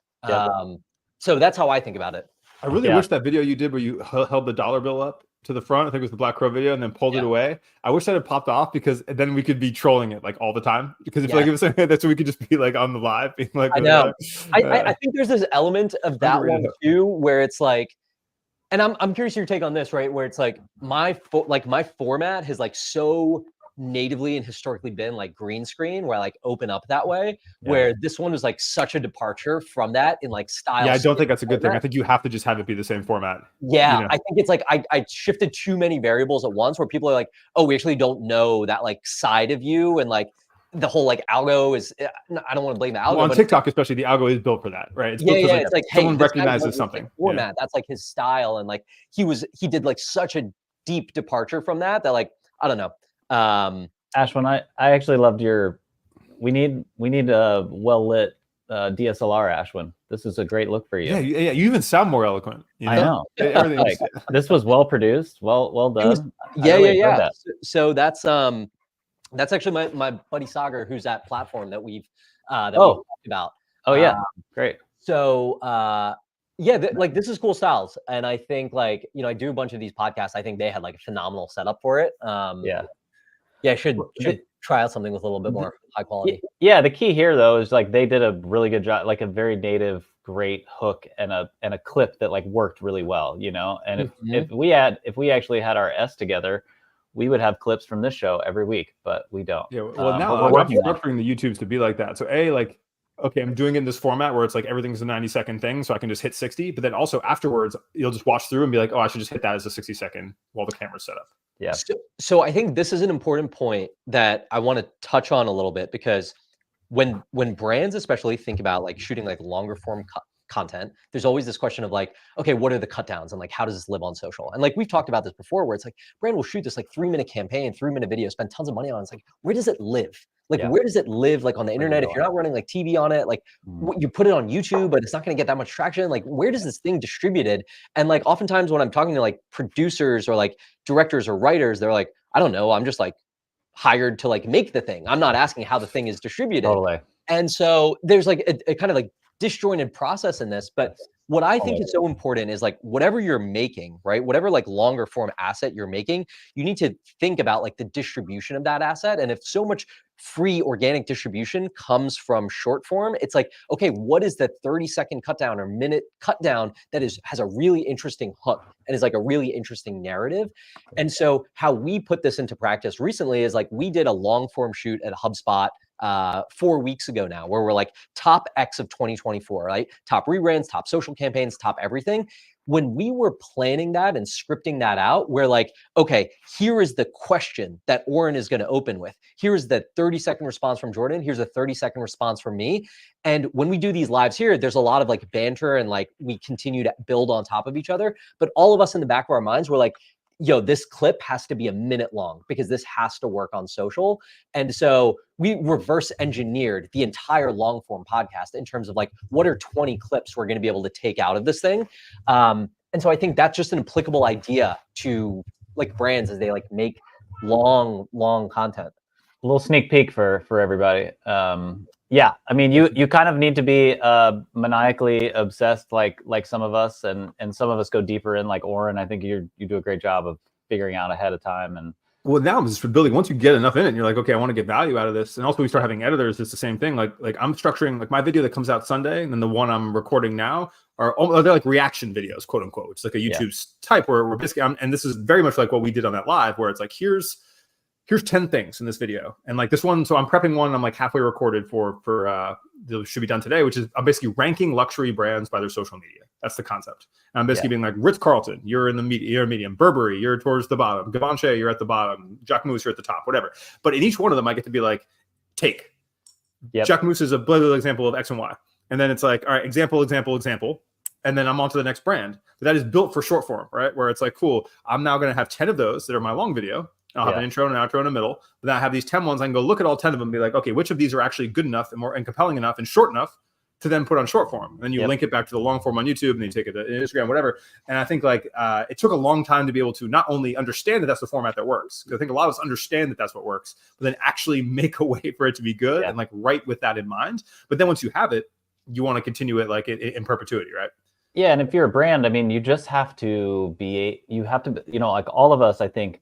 So that's how I think about it. I really wish that video you did where you held the dollar bill up to the front, I think it was the Black Crow video, and then pulled it away. I wish that had popped off, because then we could be trolling it like all the time. Because if like it was that's what we could just be like on the live, being like, I know. I think there's this element of that one too, where it's like, and I'm curious your take on this, right? Where it's like my format has like so natively and historically been like green screen, where I like open up that way, where this one was like such a departure from that in like style. Yeah, I don't think that's a good thing. I think you have to just have it be the same format. Yeah, you know? I think it's like I shifted too many variables at once, where people are like, oh, we actually don't know that like side of you, and like the whole like algo is, I don't want to blame the algo. Well, on TikTok especially, the algo is built for that, right? It's built it's like, someone hey, recognizes something. Format, that's like his style, and like he did like such a deep departure from that like, I don't know. Ashwinn, I actually loved your. We need a well lit DSLR, Ashwinn. This is a great look for you. Yeah. You even sound more eloquent. You know? I know. Like, this was well produced, well done. So that's actually my buddy Sagar, who's at Platform that we've talked about. Oh yeah, great. So like this is cool styles, and I think like, you know, I do a bunch of these podcasts. I think they had like a phenomenal setup for it. I should try out something with a little bit more high quality. Yeah, the key here though is like they did a really good job, like a very native, great hook and a clip that like worked really well, you know. And if we actually had our S together, we would have clips from this show every week, but we don't. Yeah, well now we're structuring the YouTubes to be like that. So like, okay, I'm doing it in this format where it's like everything's a 90-second thing, so I can just hit 60. But then also afterwards, you'll just watch through and be like, oh, I should just hit that as a 60-second while the camera's set up. Yeah. So I think this is an important point that I want to touch on a little bit, because when brands especially think about like shooting like longer form content, there's always this question of like, okay, what are the cut downs, and like how does this live on social? And like we've talked about this before, where it's like brand will shoot this like 3-minute campaign, 3-minute video, spend tons of money on it. It's like, where does it live? Like, where does it live? Like on the internet, if you're not running like TV on it, like you put it on YouTube, but it's not going to get that much traction. Like, where does this thing distributed? And like, oftentimes when I'm talking to like producers or like directors or writers, they're like, I don't know. I'm just like hired to like make the thing. I'm not asking how the thing is distributed. Totally. And so there's like a kind of like disjointed process in this, but what I think is so important is like whatever you're making, right? Whatever like longer form asset you're making, you need to think about like the distribution of that asset. And if so much free organic distribution comes from short form, it's like, okay, what is the 30-second cut down or minute cut down that has a really interesting hook and is like a really interesting narrative? And so how we put this into practice recently is like we did a long form shoot at HubSpot 4 weeks ago now, where we're like top X of 2024, right? Top rebrands, top social campaigns, top everything. When we were planning that and scripting that out, we're like, okay, here is the question that Oren is going to open with. Here's the 30-second response from Jordan. Here's a 30-second response from me. And when we do these lives here, there's a lot of like banter and like we continue to build on top of each other. But all of us in the back of our minds, we're like, this clip has to be a minute long because this has to work on social. And so we reverse engineered the entire long form podcast in terms of like, what are 20 clips we're going to be able to take out of this thing? And so I think that's just an applicable idea to like brands as they like make long content. A little sneak peek for everybody. Yeah, I mean, you kind of need to be maniacally obsessed, like some of us, and some of us go deeper in, like Oren. I think you do a great job of figuring out ahead of time. And well, now it's for building. Once you get enough in it, and you're like, okay, I want to get value out of this. And also, we start having editors. It's the same thing. Like I'm structuring like my video that comes out Sunday, and then the one I'm recording now are they're like reaction videos, quote unquote. It's like a YouTube type where we're basically, and this is very much like what we did on that live, where it's like here's 10 things in this video. And like this one, so I'm prepping one, I'm like halfway recorded for that should be done today, which is I'm basically ranking luxury brands by their social media. That's the concept. And I'm basically being like Ritz Carlton, you're in the medium, Burberry, you're towards the bottom, Givenchy, you're at the bottom, Jacquemus, you're at the top, whatever. But in each one of them, I get to be like, take. Jacquemus is a little example of X and Y. And then it's like, all right, example. And then I'm on to the next brand. But that is built for short form, right? Where it's like, cool, I'm now going to have 10 of those that are my long video. I'll have an intro and an outro in the middle. But then I have these 10 ones. I can go look at all 10 of them and be like, okay, which of these are actually good enough and compelling enough and short enough to then put on short form? And then you link it back to the long form on YouTube, and then you take it to Instagram, whatever. And I think like it took a long time to be able to not only understand that that's the format that works. I think a lot of us understand that that's what works, but then actually make a way for it to be good and like write with that in mind. But then once you have it, you want to continue it like in perpetuity, right? Yeah, and if you're a brand, I mean, you just have to like all of us, I think,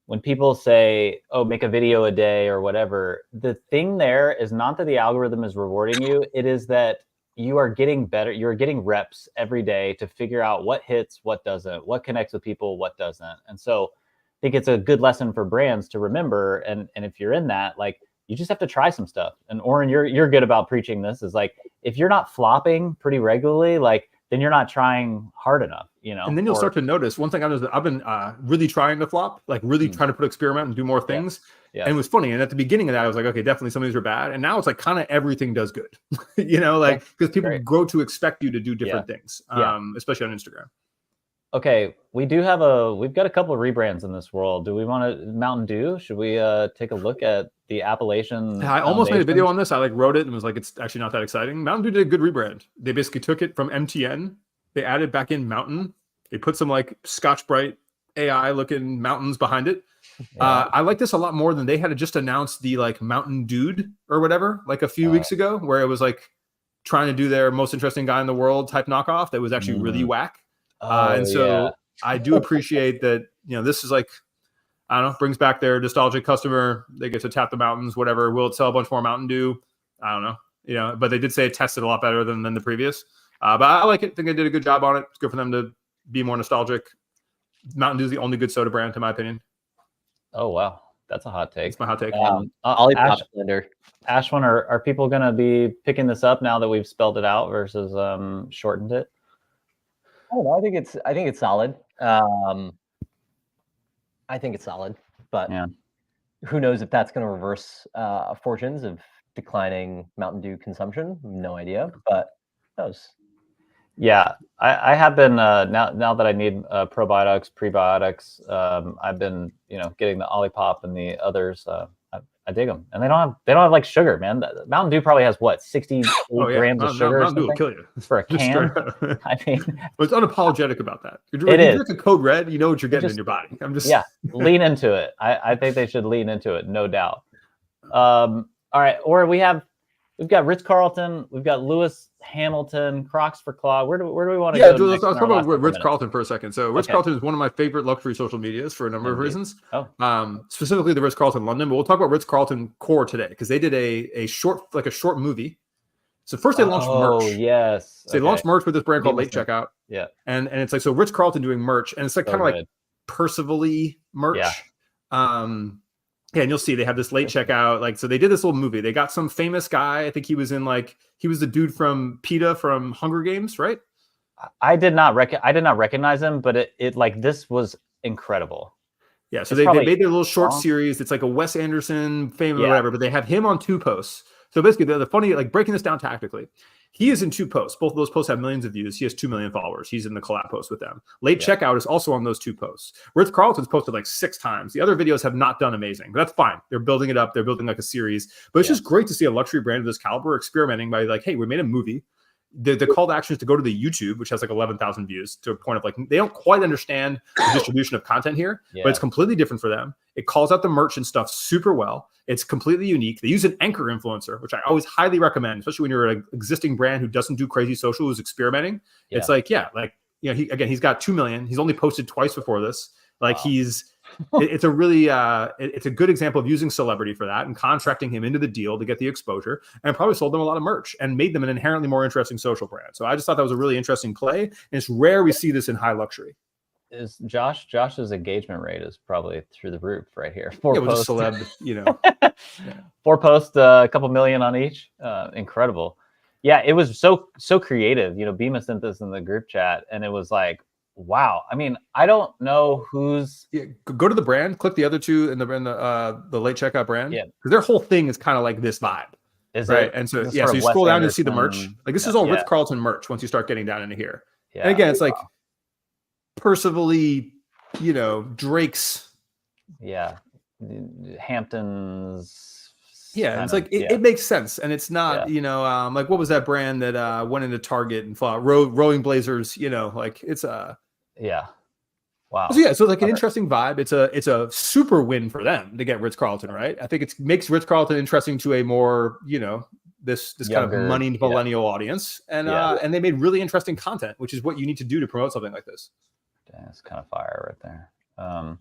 when people say, oh, make a video a day or whatever, the thing there is not that the algorithm is rewarding you. It is that you are getting better. You're getting reps every day to figure out what hits, what doesn't, what connects with people, what doesn't. And so I think it's a good lesson for brands to remember. And if you're in that, like, you just have to try some stuff. And Oren, you're good about preaching this, is like, if you're not flopping pretty regularly, like, then you're not trying hard enough, you know? And then you'll start to notice one thing. I've been really trying to flop, like really trying to put experiment and do more things. Yeah. And it was funny. And at the beginning of that, I was like, okay, definitely some of these are bad. And now it's like kind of everything does good, you know, like because people grow to expect you to do different things, especially on Instagram. Okay, we've got a couple of rebrands in this world. Do we want to Mountain Dew? Should we take a look at the Appalachian? I almost made a video on this. I like wrote it and was like, it's actually not that exciting. Mountain Dew did a good rebrand. They basically took it from MTN. They added back in Mountain. They put some like Scotch Brite AI looking mountains behind it. I like this a lot more than they had just announced the like Mountain Dude or whatever, like a few weeks ago, where it was like trying to do their most interesting guy in the world type knockoff that was actually really whack. And so I do appreciate that, you know, this is like, I don't know, brings back their nostalgic customer. They get to tap the mountains, whatever. Will it sell a bunch more Mountain Dew? I don't know, you know, but they did say it tested a lot better than the previous. But I like it. I think they did a good job on it. It's good for them to be more nostalgic. Mountain Dew is the only good soda brand, in my opinion. Oh, wow. That's a hot take. That's my hot take. Ashwinn, are people going to be picking this up now that we've spelled it out versus shortened it? I don't know. I think it's solid. I think it's solid, but who knows if that's going to reverse fortunes of declining Mountain Dew consumption? No idea, but who knows? Yeah, I have been now that I need probiotics, prebiotics. I've been getting the Olipop and the others. I dig them, and they don't have like sugar, man. Mountain Dew probably has what 60 grams of sugar. Mountain Dew will kill you for a can. I mean, but it's unapologetic about that. It is. You drink a Code Red, you know what you're getting in your body. Lean into it. I think they should lean into it, no doubt. All right, or we've got Ritz Carlton, we've got Lewis Hamilton, Crocs for Claw. Where do we want to go? Yeah, let's talk about Ritz Carlton for a second. So Ritz Carlton is one of my favorite luxury social medias for a number of reasons. Specifically the Ritz Carlton London, but we'll talk about Ritz Carlton Core today because they did a short movie. So first they launched merch. Oh yes. So they launched merch with this brand called Late Checkout. Yeah. And it's like, so Ritz Carlton doing merch, and it's like kind of like Percival-y merch. Yeah. Yeah, and you'll see they have this late checkout. Like, so they did this little movie. They got some famous guy. I think he was the dude from PETA from Hunger Games, right? I did not recognize him, but it like this was incredible. Yeah, so they made their little short series. It's like a Wes Anderson fame or whatever, but they have him on 2 posts. So basically, the funny, like breaking this down tactically, he is in 2 posts. Both of those posts have millions of views. He has 2 million followers. He's in the collab post with them. Late checkout is also on those 2 posts. Ritz Carlton's posted like 6 times. The other videos have not done amazing, but that's fine. They're building it up. They're building like a series. But it's just great to see a luxury brand of this caliber experimenting by like, hey, we made a movie. The call to action is to go to the YouTube, which has like 11,000 views, to a point of like, they don't quite understand the distribution of content here, but it's completely different for them. It calls out the merch and stuff super well. It's completely unique. They use an anchor influencer, which I always highly recommend, especially when you're an existing brand who doesn't do crazy social, who's experimenting. It's like, he's got 2 million. He's only posted twice before this. Like it's a really, it's a good example of using celebrity for that and contracting him into the deal to get the exposure, and probably sold them a lot of merch and made them an inherently more interesting social brand. So I just thought that was a really interesting play. And it's rare we see this in high luxury. Is Josh's engagement rate is probably through the roof right here. 4 We'll posts, just celeb, 4 posts, a couple million on each. Incredible. Yeah, it was so creative. Bima sent this in the group chat, and it was like, wow. I mean, I don't know who's. Go to the brand, click the other 2 in the late checkout brand. Yeah, because their whole thing is kind of like this vibe. Is right? It? And so so you scroll down to see the merch. Like this is all Ritz Carlton merch once you start getting down into here. Yeah. And again, it's like Percival-y, Drake's. Yeah. Hamptons. Yeah, it's like it makes sense, and it's not like what was that brand that went into Target and fought Rowing Blazers? Like it's wow. So like an interesting vibe. It's a super win for them to get Ritz Carlton, right? I think it makes Ritz Carlton interesting to a more this Younger, kind of moneyed millennial audience, and they made really interesting content, which is what you need to do to promote something like this. It's kind of fire right there. I'm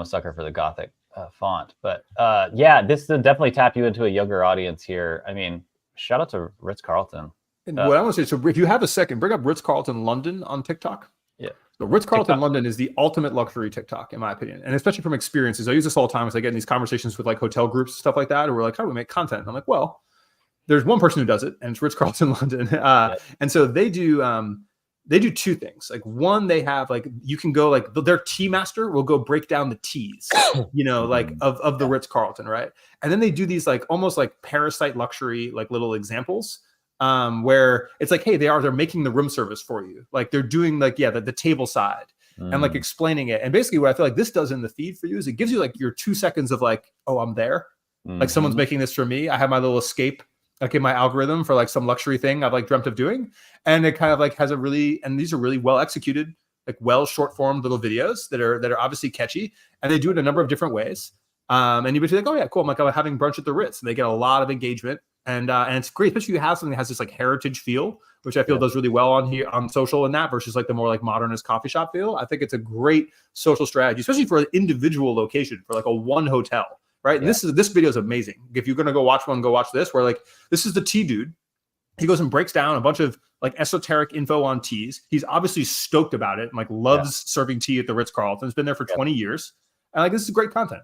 a sucker for the Gothic font, but this will definitely tap you into a younger audience here. I mean, shout out to Ritz Carlton. And what I want to say, so if you have a second, bring up Ritz Carlton London on TikTok. Yeah. So Ritz Carlton London is the ultimate luxury TikTok, in my opinion, and especially from experiences. I use this all the time as I get in these conversations with like hotel groups, stuff like that, or we're like, how do we make content? And I'm like, well, there's one person who does it, and it's Ritz Carlton London. And so they do 2 things. Like one, they have like, you can go like their tea master will go break down the teas, like of the Ritz Carlton, right? And then they do these like almost like parasite luxury, like little examples where it's like, hey, they're making the room service for you. Like they're doing like, the table side and like explaining it. And basically what I feel like this does in the feed for you is it gives you like your 2 seconds of like, oh, I'm there. Like someone's making this for me. I have my little escape like in my algorithm for like some luxury thing I've like dreamt of doing. And it kind of like has and these are really well executed, like short form little videos that are obviously catchy. And they do it a number of different ways. And you'd be like, oh yeah, cool. I'm like, I'm having brunch at the Ritz, and they get a lot of engagement. And it's great, especially if you have something that has this like heritage feel, which I feel does really well on here on social and that versus like the more like modernist coffee shop feel. I think it's a great social strategy, especially for an individual location, for like a one hotel. Right. And this video is amazing. If you're going to go watch one, go watch this, where like, this is the tea dude. He goes and breaks down a bunch of like esoteric info on teas. He's obviously stoked about it and like loves serving tea at the Ritz Carlton. It's been there for 20 years. And like, this is great content.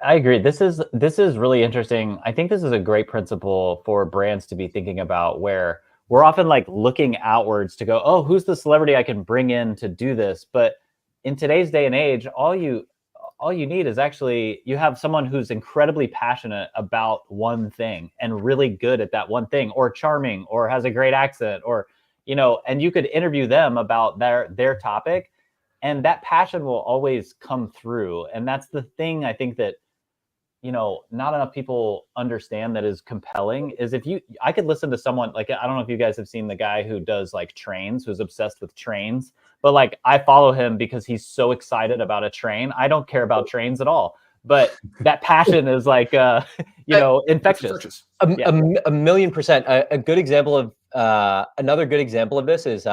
I agree. This is really interesting. I think this is a great principle for brands to be thinking about, where we're often like looking outwards to go, oh, who's the celebrity I can bring in to do this? But in today's day and age, all you need is actually, you have someone who's incredibly passionate about one thing and really good at that one thing, or charming, or has a great accent, or, and you could interview them about their topic, and that passion will always come through. And that's the thing I think that, not enough people understand that is compelling, is I could listen to someone like, I don't know if you guys have seen the guy who does like trains, who's obsessed with trains, but like I follow him because he's so excited about a train. I don't care about trains at all, but that passion is like, infectious. A 1,000,000%. A good example of another good example of this is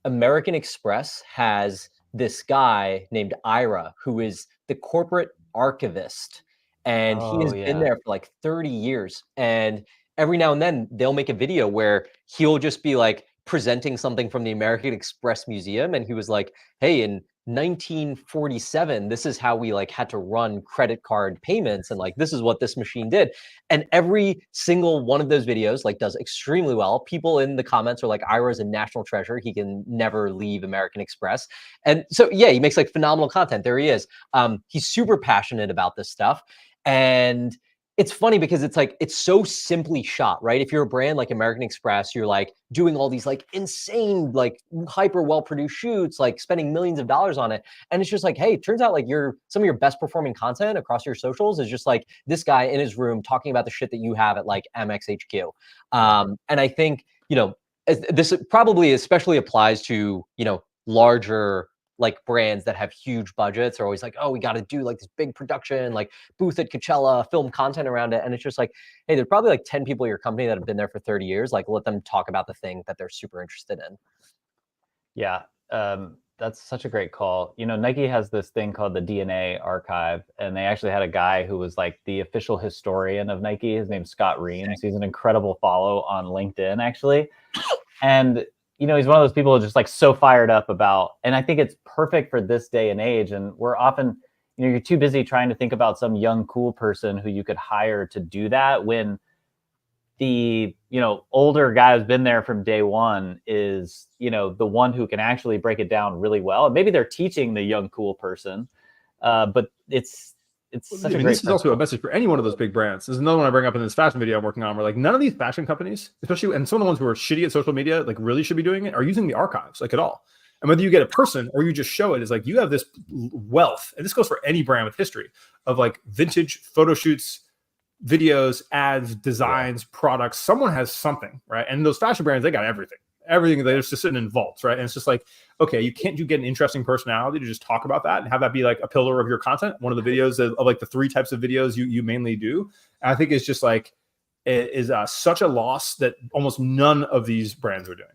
American Express has this guy named Ira, who is the corporate archivist. And he has been there for like 30 years. And every now and then they'll make a video where he'll just be like presenting something from the American Express Museum. And he was like, hey, in 1947, this is how we like had to run credit card payments. And like, this is what this machine did. And every single one of those videos like does extremely well. People in the comments are like, Ira's a national treasure. He can never leave American Express. And so, yeah, he makes like phenomenal content. There he is. He's super passionate about this stuff. And it's funny because it's like, it's so simply shot, right? If you're a brand like American Express, you're like doing all these like insane, like hyper well-produced shoots, like spending millions of dollars on it. And it's just like, hey, it turns out like some of your best performing content across your socials is just like this guy in his room talking about the shit that you have at like MXHQ. And I think, this probably especially applies to, larger like brands that have huge budgets are always like, oh, we got to do like this big production, like booth at Coachella, film content around it. And it's just like, hey, there's probably like 10 people at your company that have been there for 30 years. Like let them talk about the thing that they're super interested in. Yeah. That's such a great call. Nike has this thing called the DNA archive, and they actually had a guy who was like the official historian of Nike. His name's Scott Reams. He's an incredible follow on LinkedIn, actually. And he's one of those people just like so fired up about, and I think it's perfect for this day and age. And we're often, you're too busy trying to think about some young, cool person who you could hire to do that when the, older guy who's been there from day one is, the one who can actually break it down really well. And maybe they're teaching the young, cool person, but it's such a great. This is also a message for any one of those big brands. There's another one I bring up in this fashion video I'm working on. Where like none of these fashion companies, especially, and some of the ones who are shitty at social media, like really should be doing it, are using the archives like at all. And whether you get a person or you just show it, is like you have this wealth, and this goes for any brand with history of like vintage photo shoots, videos, ads, designs, products. Someone has something, right? And those fashion brands, they got everything. They're just sitting in vaults, right? And it's just like, okay, you get an interesting personality to just talk about that and have that be like a pillar of your content. One of the videos of like the 3 types of videos you mainly do. And I think it's just like, it is such a loss that almost none of these brands are doing.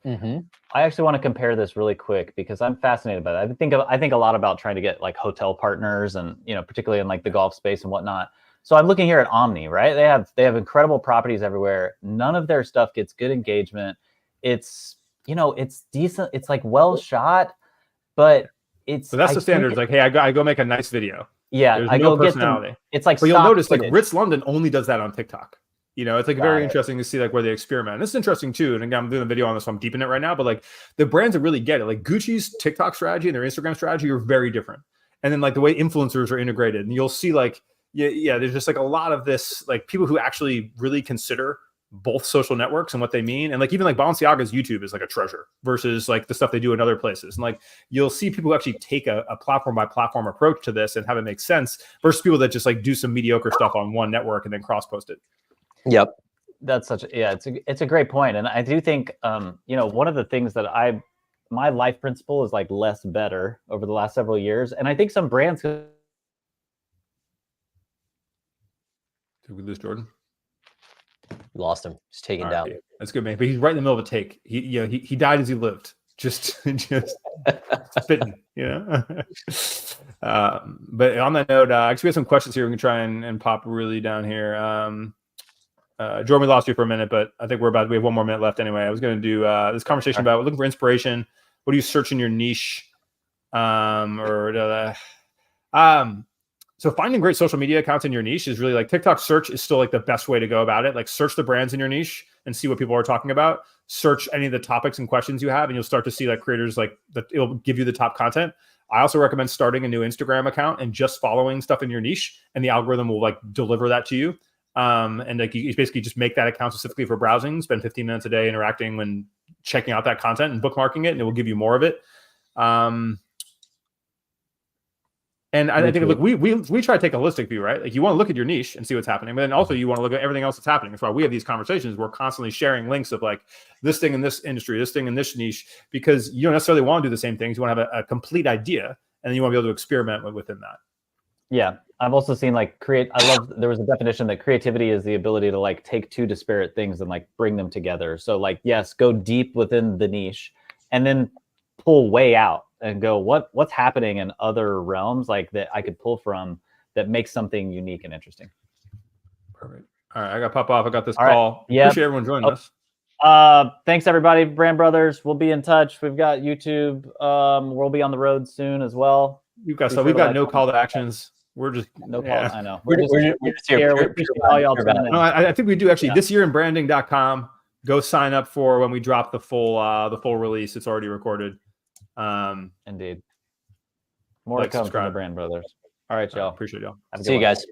Mm-hmm. I actually want to compare this really quick because I'm fascinated by that. I think a lot about trying to get like hotel partners and, particularly in like the golf space and whatnot. So I'm looking here at Omni, right? They have incredible properties everywhere. None of their stuff gets good engagement. It's, it's decent. It's like well shot, but So that's the standard. It's like, hey, I go make a nice video. Yeah. There's I no go personality. get it's like, but you'll notice footage. like Ritz London only does that on TikTok. It's like very interesting to see like where they experiment. And this is interesting too. And again, I'm doing a video on this, so I'm deep in it right now, but like the brands that really get it, like Gucci's TikTok strategy and their Instagram strategy are very different. And then like the way influencers are integrated, and you'll see like, yeah, there's just like a lot of this, like people who actually really consider both social networks and what they mean. And like even like Balenciaga's YouTube is like a treasure versus like the stuff they do in other places. And like you'll see people who actually take a platform by platform approach to this and have it make sense versus people that just like do some mediocre stuff on one network and then cross post it. Yep. That's it's a great point. And I do think, one of the things that my life principle is like less better over the last several years. And I think some brands. Did we lose Jordan? We lost him. He's taken down. Right. That's good, man. But he's right in the middle of a take. He died as he lived. Just spitting, but on that note, actually we have some questions here. We can try and pop really down here. Jordan, we lost you for a minute, but I think we have 1 more minute left anyway. I was going to do this conversation about looking for inspiration. What do you search in your niche? So finding great social media accounts in your niche is really like TikTok search is still like the best way to go about it. Like search the brands in your niche and see what people are talking about. Search any of the topics and questions you have, and you'll start to see like creators like that. It'll give you the top content. I also recommend starting a new Instagram account and just following stuff in your niche, and the algorithm will like deliver that to you. And like you basically just make that account specifically for browsing, spend 15 minutes a day interacting when checking out that content and bookmarking it, and it will give you more of it. And I think, look, we try to take a holistic view, right? Like you want to look at your niche and see what's happening, but then also you want to look at everything else that's happening. That's why we have these conversations. We're constantly sharing links of like this thing in this industry, this thing in this niche, because you don't necessarily want to do the same things. You want to have a complete idea, and then you want to be able to experiment within that. Yeah. I've also seen like there was a definition that creativity is the ability to like take 2 disparate things and like bring them together. So like, yes, go deep within the niche and then pull way out and go, what's happening in other realms like that I could pull from that makes something unique and interesting. Perfect. All right. I got to pop off. I got this All call. Right. Yeah. Appreciate everyone joining us. Thanks everybody. Brand Brothers. We'll be in touch. We've got YouTube. We'll be on the road soon as well. We've got no call to actions. We're just no call. I know. We're just here. We appreciate all y'all tuning in. No, I think we do actually. This year in branding.com. Go sign up for when we drop the full release. It's already recorded. Indeed. More to come from the Brand Brothers. All right, y'all. Appreciate y'all. Have a good See you one. guys.